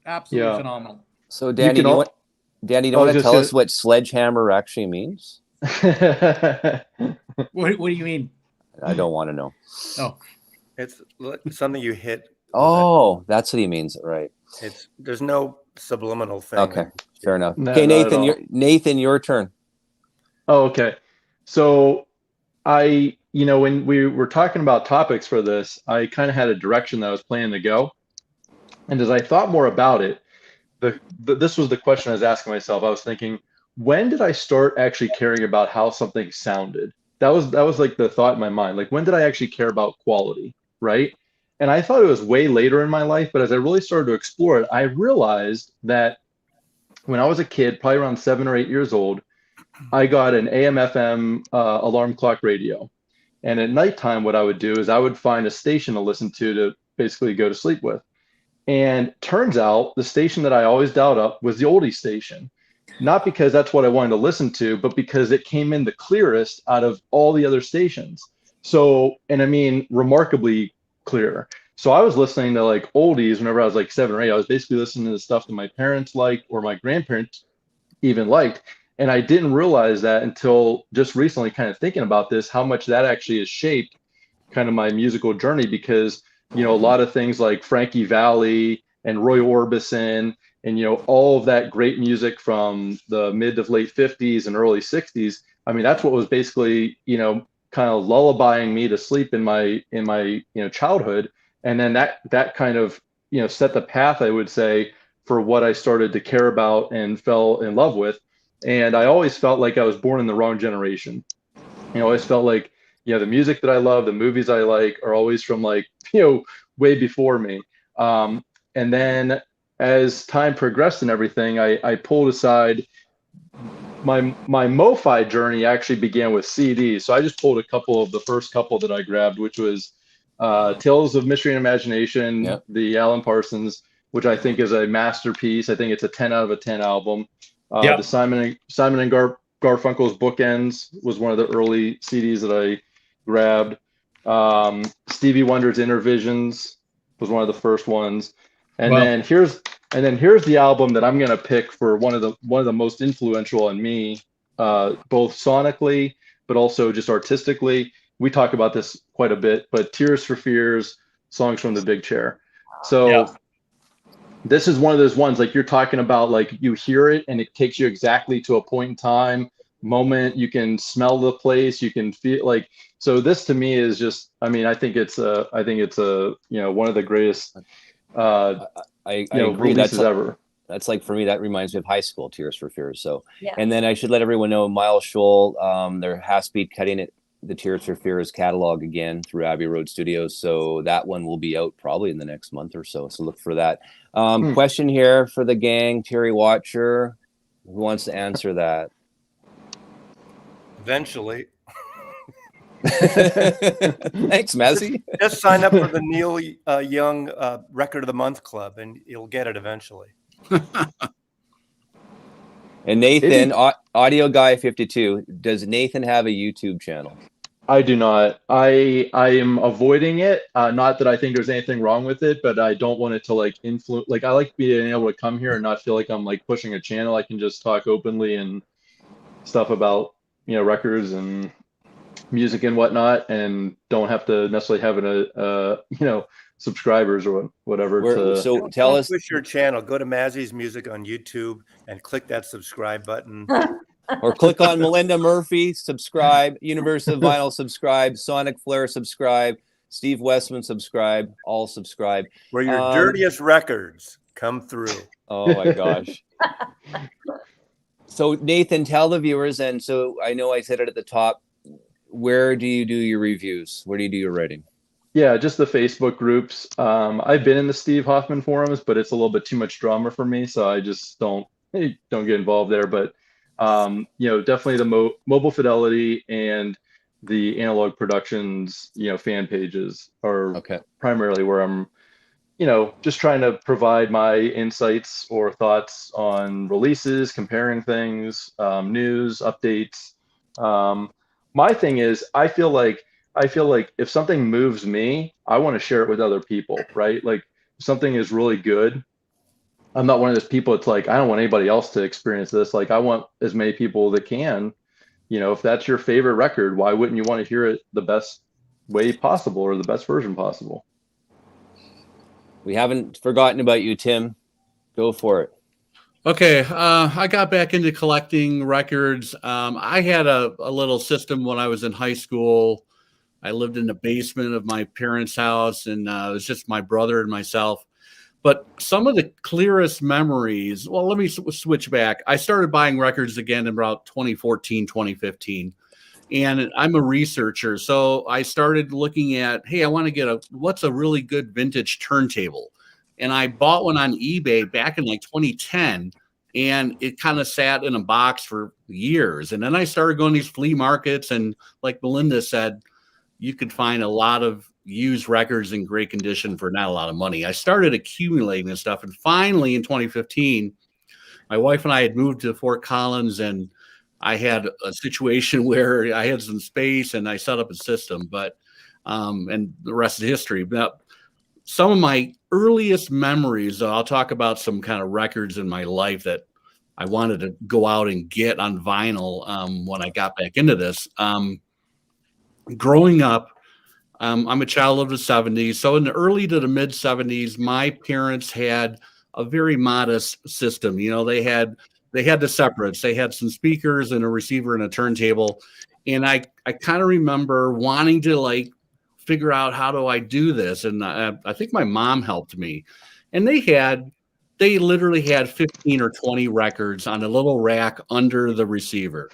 Absolutely phenomenal. So Danny, do you want to tell us what Sledgehammer actually means? What do you mean? I don't want to know. Oh. It's something you hit. Oh, that's what he means, right? There's no subliminal thing. Okay, fair enough. No, okay, Nathan, your turn. Oh, okay. So when we were talking about topics for this, I kind of had a direction that I was planning to go. And as I thought more about it, this was the question I was asking myself. I was thinking, when did I start actually caring about how something sounded? That was like the thought in my mind. Like, when did I actually care about quality, right? And I thought it was way later in my life, but as I really started to explore it, I realized that when I was a kid, probably around 7 or 8 years old, I got an AM/FM alarm clock radio. And at nighttime, what I would do is I would find a station to listen to basically go to sleep with. And turns out the station that I always dialed up was the oldie station. Not because that's what I wanted to listen to, but because it came in the clearest out of all the other stations. So, and I mean, remarkably clear. So I was listening to like oldies whenever I was like 7 or 8. I was basically listening to the stuff that my parents liked or my grandparents even liked. And I didn't realize that until just recently, kind of thinking about this, how much that actually has shaped kind of my musical journey, because, a lot of things like Frankie Valli and Roy Orbison and, all of that great music from the mid to late 50s and early 60s. I mean, that's what was basically, kind of lullabying me to sleep in my childhood. And then that kind of, set the path, I would say, for what I started to care about and fell in love with. And I always felt like I was born in the wrong generation. I always felt like, the music that I love, the movies I like are always from like, way before me. And then as time progressed and everything, I pulled aside my Mofi journey actually began with CDs. So I just pulled the first couple that I grabbed, which was Tales of Mystery and Imagination, the Alan Parsons, which I think is a masterpiece. I think it's a 10 out of a 10 album. The Simon and Garfunkel's Bookends was one of the early CDs that I grabbed. Stevie Wonder's Intervisions was one of the first ones. And then here's the album that I'm gonna pick for one of the most influential on me, both sonically but also just artistically. We talk about this quite a bit, but Tears for Fears, Songs from the Big Chair. So this is one of those ones, like you're talking about, like you hear it and it takes you exactly to a point in time, moment. You can smell the place, you can feel like. So this to me is just, I mean, I think it's one of the greatest I agree. releases ever. That's like, for me, that reminds me of high school, Tears for Fears. So, and then I should let everyone know, Miles Scholl, they're Half-Speed cutting the Tears for Fears catalog again through Abbey Road Studios. So that one will be out probably in the next month or so. So look for that. Question here for the gang, Terry Watcher. Who wants to answer that? Eventually. Thanks, Mazzy. Just sign up for the Neil Young Record of the Month Club, and you'll get it eventually. And Nathan, Audio Guy 52, does Nathan have a YouTube channel? I do not. I am avoiding it. Not that I think there's anything wrong with it, but I don't want it to like influence. Like, I like being able to come here and not feel like I'm like pushing a channel. I can just talk openly and stuff about records and music and whatnot, and don't have to necessarily have subscribers or whatever. So tell us. Push your channel. Go to Mazzy's Music on YouTube and click that subscribe button. Or click on Melinda Murphy, subscribe. Universe of Vinyl, subscribe. Sonic Flare, subscribe. Steve Westman, subscribe. All subscribe. Where your dirtiest records come through. Oh my gosh. So Nathan, tell the viewers, and so I know I said it at the top, where do you do your reviews? Where do you do your writing? Yeah, just the Facebook groups. I've been in the Steve Hoffman forums, but it's a little bit too much drama for me, so I just don't get involved there. But definitely the Mobile Fidelity and the Analog Productions, fan pages are primarily where I'm, just trying to provide my insights or thoughts on releases, comparing things, news, updates. My thing is, I feel like if something moves me, I want to share it with other people, right? Like if something is really good, I'm not one of those people. It's like, I don't want anybody else to experience this. Like I want as many people that can, if that's your favorite record, why wouldn't you want to hear it the best way possible or the best version possible? We haven't forgotten about you, Tim. Go for it. Okay, I got back into collecting records. I had a little system when I was in high school. I lived in the basement of my parents' house, and it was just my brother and myself. But some of the clearest memories, well, let me switch back. I started buying records again in about 2014, 2015. And I'm a researcher. So I started looking at, hey, I want to get what's a really good vintage turntable? And I bought one on eBay back in like 2010. And it kind of sat in a box for years. And then I started going to these flea markets. And like Melinda said, you could find a lot of used records in great condition for not a lot of money. I started accumulating this stuff. And finally, in 2015, my wife and I had moved to Fort Collins, and I had a situation where I had some space and I set up a system, but and the rest is history. But some of my earliest memories, I'll talk about some kind of records in my life that I wanted to go out and get on vinyl when I got back into this. Growing up, I'm a child of the 70s. So in the early to the mid 70s, my parents had a very modest system. They had the separates. They had some speakers and a receiver and a turntable. And I kind of remember wanting to figure out, how do I do this? And I think my mom helped me. And they literally had 15 or 20 records on a little rack under the receiver.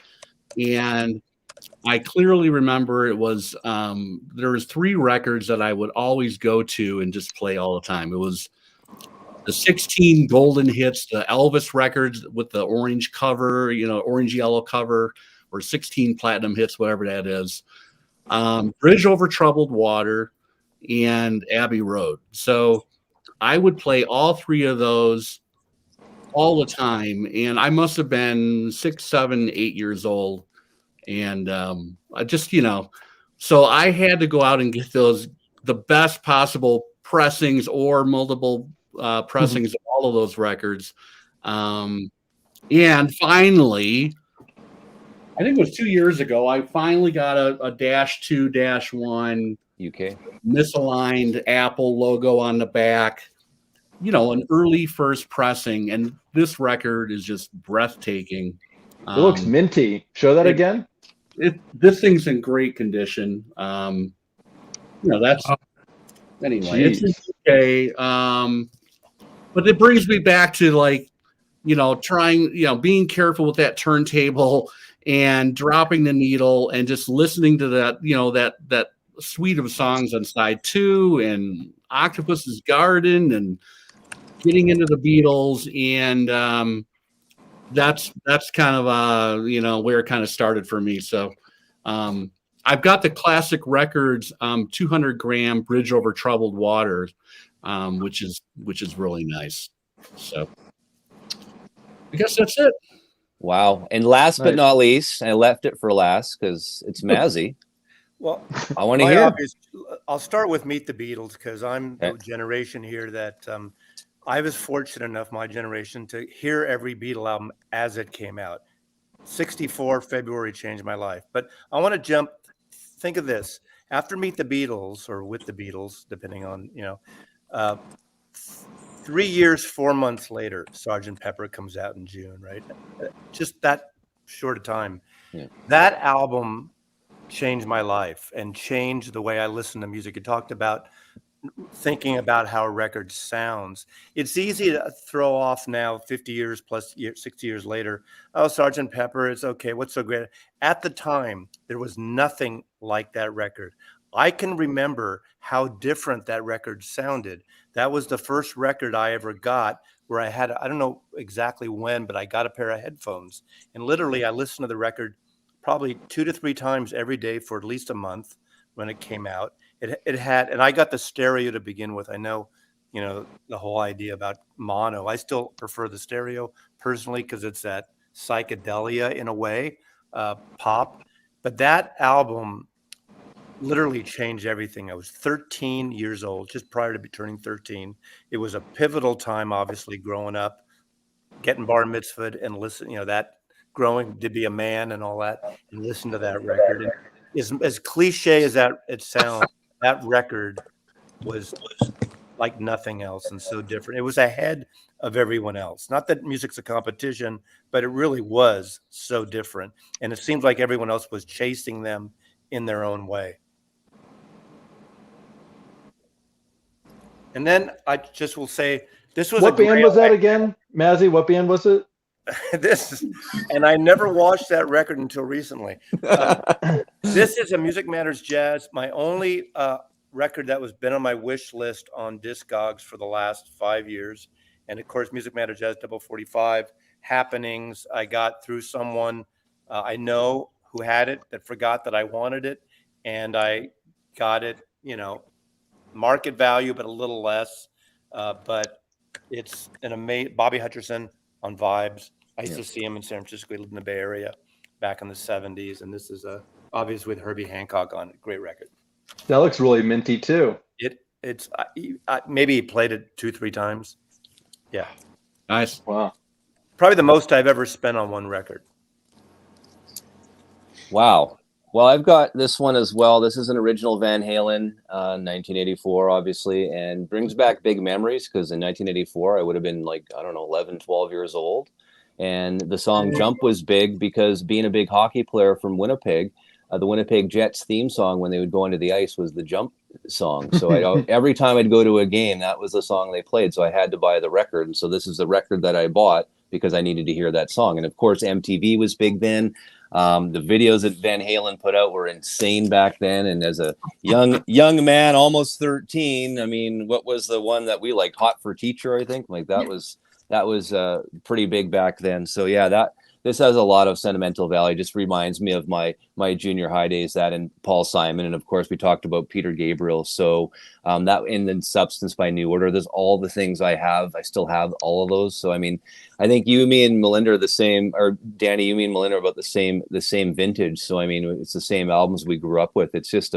And I clearly remember it was, there was 3 records that I would always go to and just play all the time. It was the 16 golden hits, the Elvis records with the orange cover, orange yellow cover, or 16 platinum hits, whatever that is. Bridge Over Troubled Water and Abbey Road. So I would play all 3 of those all the time. And I must have been 6, 7, 8 years old. And I just, so I had to go out and get the best possible pressings or multiple pressings of all of those records. And finally, I think it was 2 years ago, I finally got a -2, -1 UK misaligned Apple logo on the back, an early first pressing. And this record is just breathtaking. It looks minty. Show that again. This thing's in great condition. That's anyway. It's okay. But it brings me back to trying, being careful with that turntable and dropping the needle and just listening to that, that suite of songs on side 2 and Octopus's Garden and getting into the Beatles. And that's kind of where it kind of started for me. So I've got the classic records 200 gram Bridge Over Troubled Water, which is really nice. So I guess that's it. Wow. And last but not least, I left it for last because it's Mazzy. Well, I want to hear. I'll start with Meet the Beatles because I'm the generation here that I was fortunate enough, my generation, to hear every Beatle album as it came out. 64 February changed my life. But I want to think of this. after Meet the Beatles or With the Beatles, depending on, 3 years, 4 months later, Sgt. Pepper comes out in June, right? Just that short a time. Yeah. That album changed my life and changed the way I listen to music. It talked about thinking about how a record sounds. It's easy to throw off now, 50 years plus 60 years later. Oh, Sgt. Pepper, it's okay. What's so great? At the time, there was nothing like that record. I can remember how different that record sounded. That was the first record I ever got where I had, I don't know exactly when, but I got a pair of headphones. And literally, I listened to the record probably 2 to 3 times every day for at least a month when it came out. It had, and I got the stereo to begin with. I know, the whole idea about mono. I still prefer the stereo personally because it's that psychedelia in a way, pop. But that album literally changed everything. I was 13 years old, just prior to turning 13. It was a pivotal time, obviously, growing up, getting bar mitzvahed and listen, that growing to be a man and all that, and listen to that record. And as cliche as that it sounds, that record was like nothing else and so different. It was ahead of everyone else. Not that music's a competition, but it really was so different. And it seems like everyone else was chasing them in their own way. And then I just will say, this was what band was that again, Mazzy? What band was it? And I never watched that record until recently. This is a Music Matters Jazz, my only record that was been on my wish list on Discogs for the last 5 years. And of course, Music Matters Jazz 45 happenings. I got through someone I know who had it that forgot that I wanted it. And I got it, market value, but a little less. But it's an amazing Bobby Hutcherson on Vibes. I used to see him in San Francisco. He lived in the Bay Area back in the 70s. And this is obviously with Herbie Hancock on it. Great record. That looks really minty too. It's maybe he played it 2-3 times. Yeah. Nice. Wow. Probably the most I've ever spent on one record. Wow. Well, I've got this one as well. This is an original Van Halen, 1984, obviously, and brings back big memories because in 1984, I would have been 11, 12 years old. And the song Jump was big because being a big hockey player from Winnipeg, the Winnipeg Jets theme song when they would go into the ice was the Jump song. So every time I'd go to a game, that was the song they played. So I had to buy the record. And so this is the record that I bought because I needed to hear that song. And of course, MTV was big then. The videos that Van Halen put out were insane back then. And as a young man, almost 13, I mean, what was the one that we liked? Hot for Teacher, I think. That was pretty big back then. So yeah, this has a lot of sentimental value. Just reminds me of my junior high days, that and Paul Simon. And of course we talked about Peter Gabriel. So that, and then Substance by New Order, there's all the things I still have all of those. So, I mean, I think you, me and Melinda are the same, or Danny, you, me and Melinda are about the same vintage. So, I mean, it's the same albums we grew up with. It's just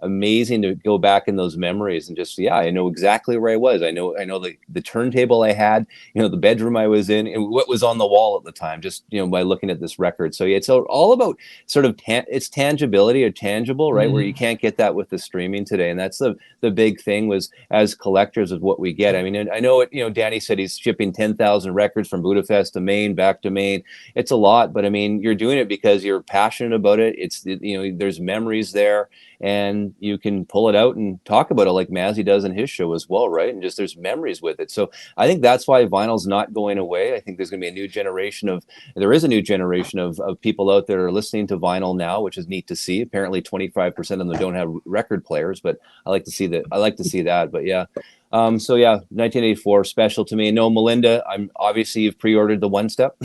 amazing to go back in those memories and just, I know exactly where I was. I know the turntable I had, the bedroom I was in, and what was on the wall at the time, just, by looking at this record. So yeah, it's all about sort of it's tangibility or tangible, right? Mm-hmm. Where you can't get that with the streaming today. And that's the big thing was, as collectors, of what we get. I mean, I know Danny said he's shipping 10,000 records from Budapest to Maine, back to Maine. It's a lot, but I mean, you're doing it because you're passionate about it. It's, there's memories there, and you can pull it out and talk about it like Mazzy does in his show as well, right? And just there's memories with it. So I think that's why vinyl's not going away. I think there's going to be a new generation of people out there listening to vinyl now, which is neat to see. Apparently 25% of them don't have record players, but I like to see that. But yeah. So yeah, 1984, special to me. No, Melinda, obviously you've pre-ordered the One Step.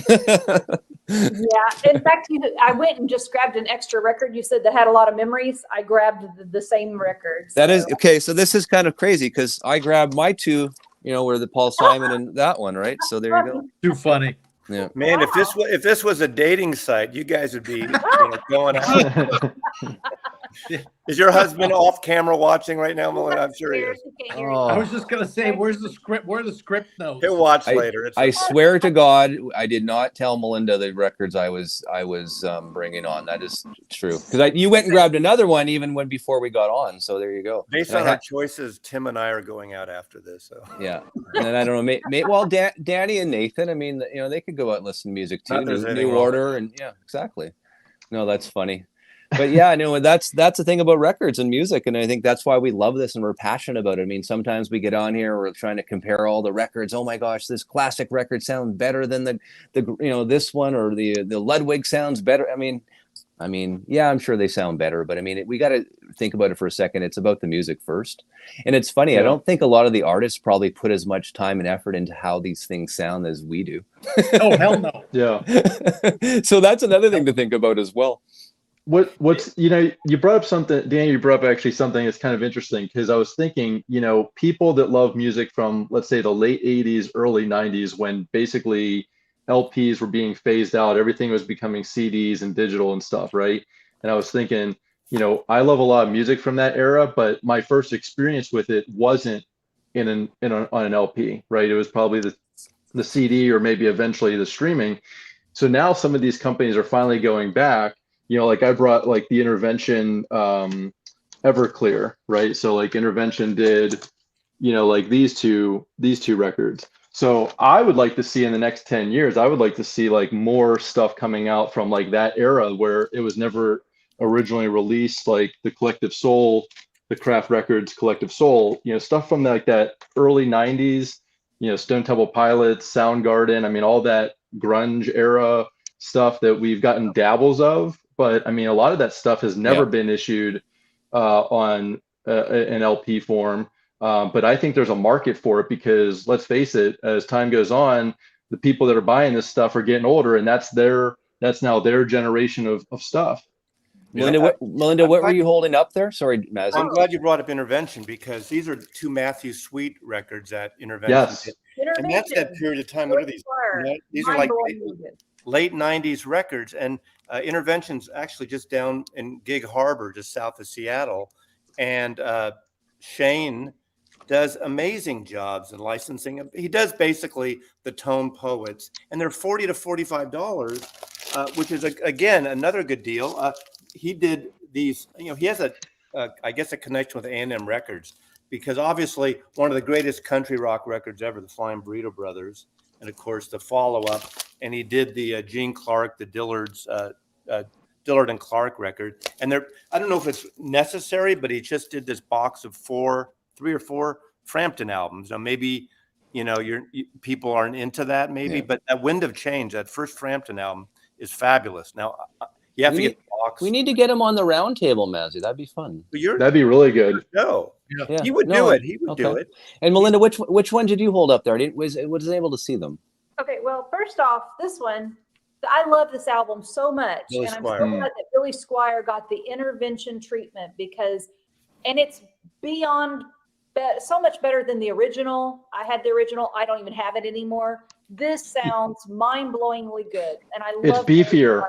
Yeah, in fact, I went and just grabbed an extra record. You said that had a lot of memories. I grabbed the same record. That is okay. So this is kind of crazy because I grabbed my two, were the Paul Simon and that one, right? So there you go. Too funny. Yeah, man. If this was a dating site, you guys would be going out. Is your husband off camera watching right now, Melinda? I'm sure he is. He can't hear you. I was just gonna say, where's the script? Where are the script notes? He'll watch later. It's I swear to God, I did not tell Melinda the records I was bringing on. That is true, because you went and grabbed another one even before we got on. So there you go. based on our choices. Tim and I are going out after this. So Yeah, and then I don't know. Well, Danny and Nathan. I mean, they could go out and listen to music too. New Order, and yeah, exactly. No, that's funny. But yeah, no, that's the thing about records and music, and I think that's why we love this and we're passionate about it. I mean, sometimes we get on here, we're trying to compare all the records. Oh my gosh, this classic record sounds better than the this one, or the Ludwig sounds better. I mean, yeah, I'm sure they sound better, but I mean, we got to think about it for a second. It's about the music first, and it's funny. Yeah. I don't think a lot of the artists probably put as much time and effort into how these things sound as we do. Oh hell no! Yeah. So that's another thing to think about as well. What's you brought up something, Dan, you brought up actually something that's kind of interesting, because I was thinking, people that love music from, let's say, the late 80s, early 90s, when basically LPs were being phased out, everything was becoming CDs and digital and stuff, right? And I was thinking, I love a lot of music from that era, but my first experience with it wasn't on an LP, right? It was probably the CD, or maybe eventually the streaming. So now some of these companies are finally going back. Like I brought like the Intervention Everclear, right? So like Intervention did, like these two records. So I would like to see in the next 10 years, I would like to see like more stuff coming out from like that era where it was never originally released, like the Collective Soul, the Kraft Records Collective Soul, stuff from like that early 90s, Stone Temple Pilots, Soundgarden, I mean, all that grunge era stuff that we've gotten dabbles of. But I mean, a lot of that stuff has never been issued on an LP form. But I think there's a market for it, because let's face it, as time goes on, the people that are buying this stuff are getting older, and that's now their generation of stuff. Melinda, what were you holding up there? Sorry, Mazzy. I'm glad you brought up Intervention, because these are two Matthew Sweet records that Intervention yes. did. And that's that period of time. What are these? These are like late 90s records, and Intervention's actually just down in Gig Harbor, just south of Seattle, and Shane does amazing jobs in licensing. He does basically the Tone Poets, and they're $40 to $45, which is again another good deal. He did these, he has I guess a connection with A&M Records, because obviously one of the greatest country rock records ever, the Flying Burrito Brothers, and of course the follow-up, and he did the Gene Clark, the Dillard's, Dillard and Clark record. And I don't know if it's necessary, but he just did this box of 3 or 4 Frampton albums. Now maybe, people aren't into that maybe, but that Wind of Change, that first Frampton album, is fabulous. Now you have to get the box. We need to get him on the round table, Mazzy. That'd be fun. That'd be really good. No, he would do it. He would do it. And Melinda, which one did you hold up there? I wasn't able to see them. Okay, well, first off, this one, I love this album so much, Billy and I'm Squier. so glad that Billy Squier got the Intervention treatment, and it's beyond so much better than the original. I had the original. I don't even have it anymore. This sounds mind-blowingly good, and I love it's beefier.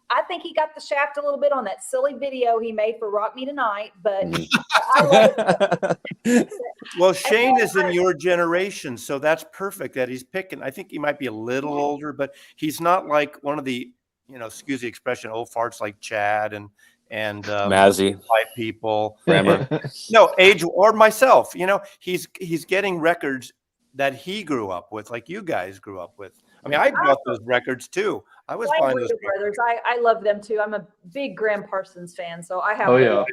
I think he got the shaft a little bit on that silly video he made for Rock Me Tonight, but I love it. Well, Shane is in your generation, so that's perfect that he's picking. I think he might be a little older, but he's not like one of the, excuse the expression, old farts like Chad and Mazzy, white people. Grammar. No, age, or myself. He's getting records that he grew up with, like you guys grew up with. I mean, I bought those records too. I was buying those brothers. I love them too. I'm a big Graham Parsons fan, so I have. Oh yeah.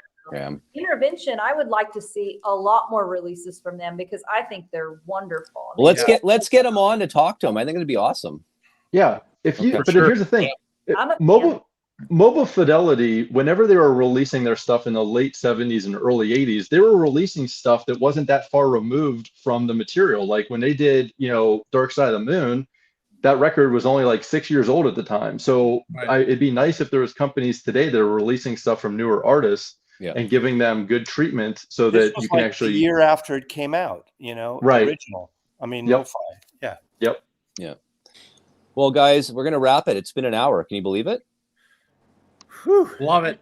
Intervention. I would like to see a lot more releases from them, because I think they're wonderful. Well, let's get them on to talk to them. I think it'd be awesome. Yeah. But here's the thing. Mobile Fidelity, whenever they were releasing their stuff in the late 70s and early 80s, they were releasing stuff that wasn't that far removed from the material. Like when they did, Dark Side of the Moon, that record was only like 6 years old at the time. So it'd be nice if there was companies today that are releasing stuff from newer artists and giving them good treatment, so that you can actually the year after it came out, right. Original. I mean, Mofi. Yeah. Yep. Yeah. Well, guys, we're gonna wrap it. It's been an hour. Can you believe it? Love it.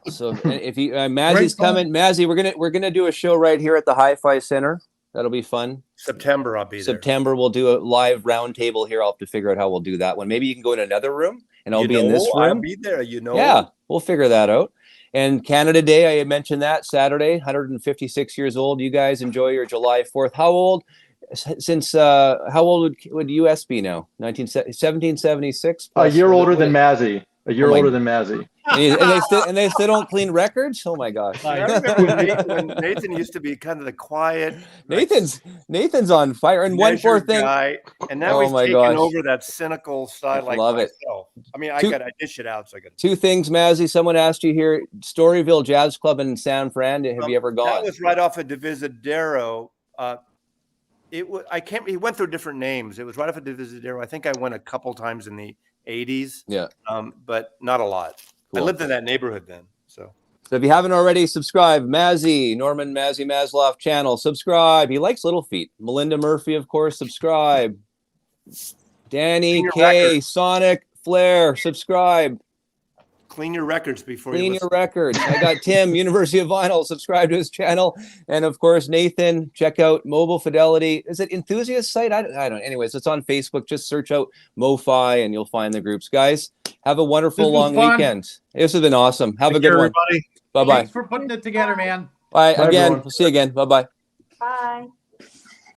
So if you Mazzy's Great coming, Mazzy, we're gonna do a show right here at the Hi-Fi Center. That'll be fun. September, I'll be there. September, we'll do a live roundtable here. I'll have to figure out how we'll do that one. Maybe you can go in another room, and I'll be in this room. I'll be there. Yeah, we'll figure that out. And Canada Day, I had mentioned that Saturday, 156 years old. You guys enjoy your July 4th. How old? Since how old would US be now? 1776. A year older than Mazzy. A year older than Mazzy. And they still don't clean records. Oh my gosh! I remember when Nathan used to be kind of the quiet. Nathan's on fire. And one more thing, guy, and now he's taken over that cynical side. Like love myself. I mean, I dish it out. So I got two things, Mazzy. Someone asked you here, Storyville Jazz Club in San Fran. Have you ever gone? That was right off of Divisadero. I can't. He went through different names. It was right off of Divisadero. I think I went a couple times in the 80s. Yeah. But not a lot. Cool. I lived in that neighborhood then. So if you haven't already, subscribe. Norman Mazzy Maslow channel. Subscribe. He likes Little Feet. Melinda Murphy, of course. Subscribe. Danny K. Sonic Flair. Subscribe. Clean your records before you clean your records. I got Tim, University of Vinyl. Subscribe to his channel. And of course, Nathan, check out Mobile Fidelity. Is it Enthusiast site? I don't. Anyways, it's on Facebook. Just search out Mofi and you'll find the groups. Guys, have a wonderful long weekend. This has been awesome. Have a good one. Everybody. Bye-bye. Thanks for putting it together, man. Bye. Bye, Again. everyone. We'll see you again. Bye-bye. Bye.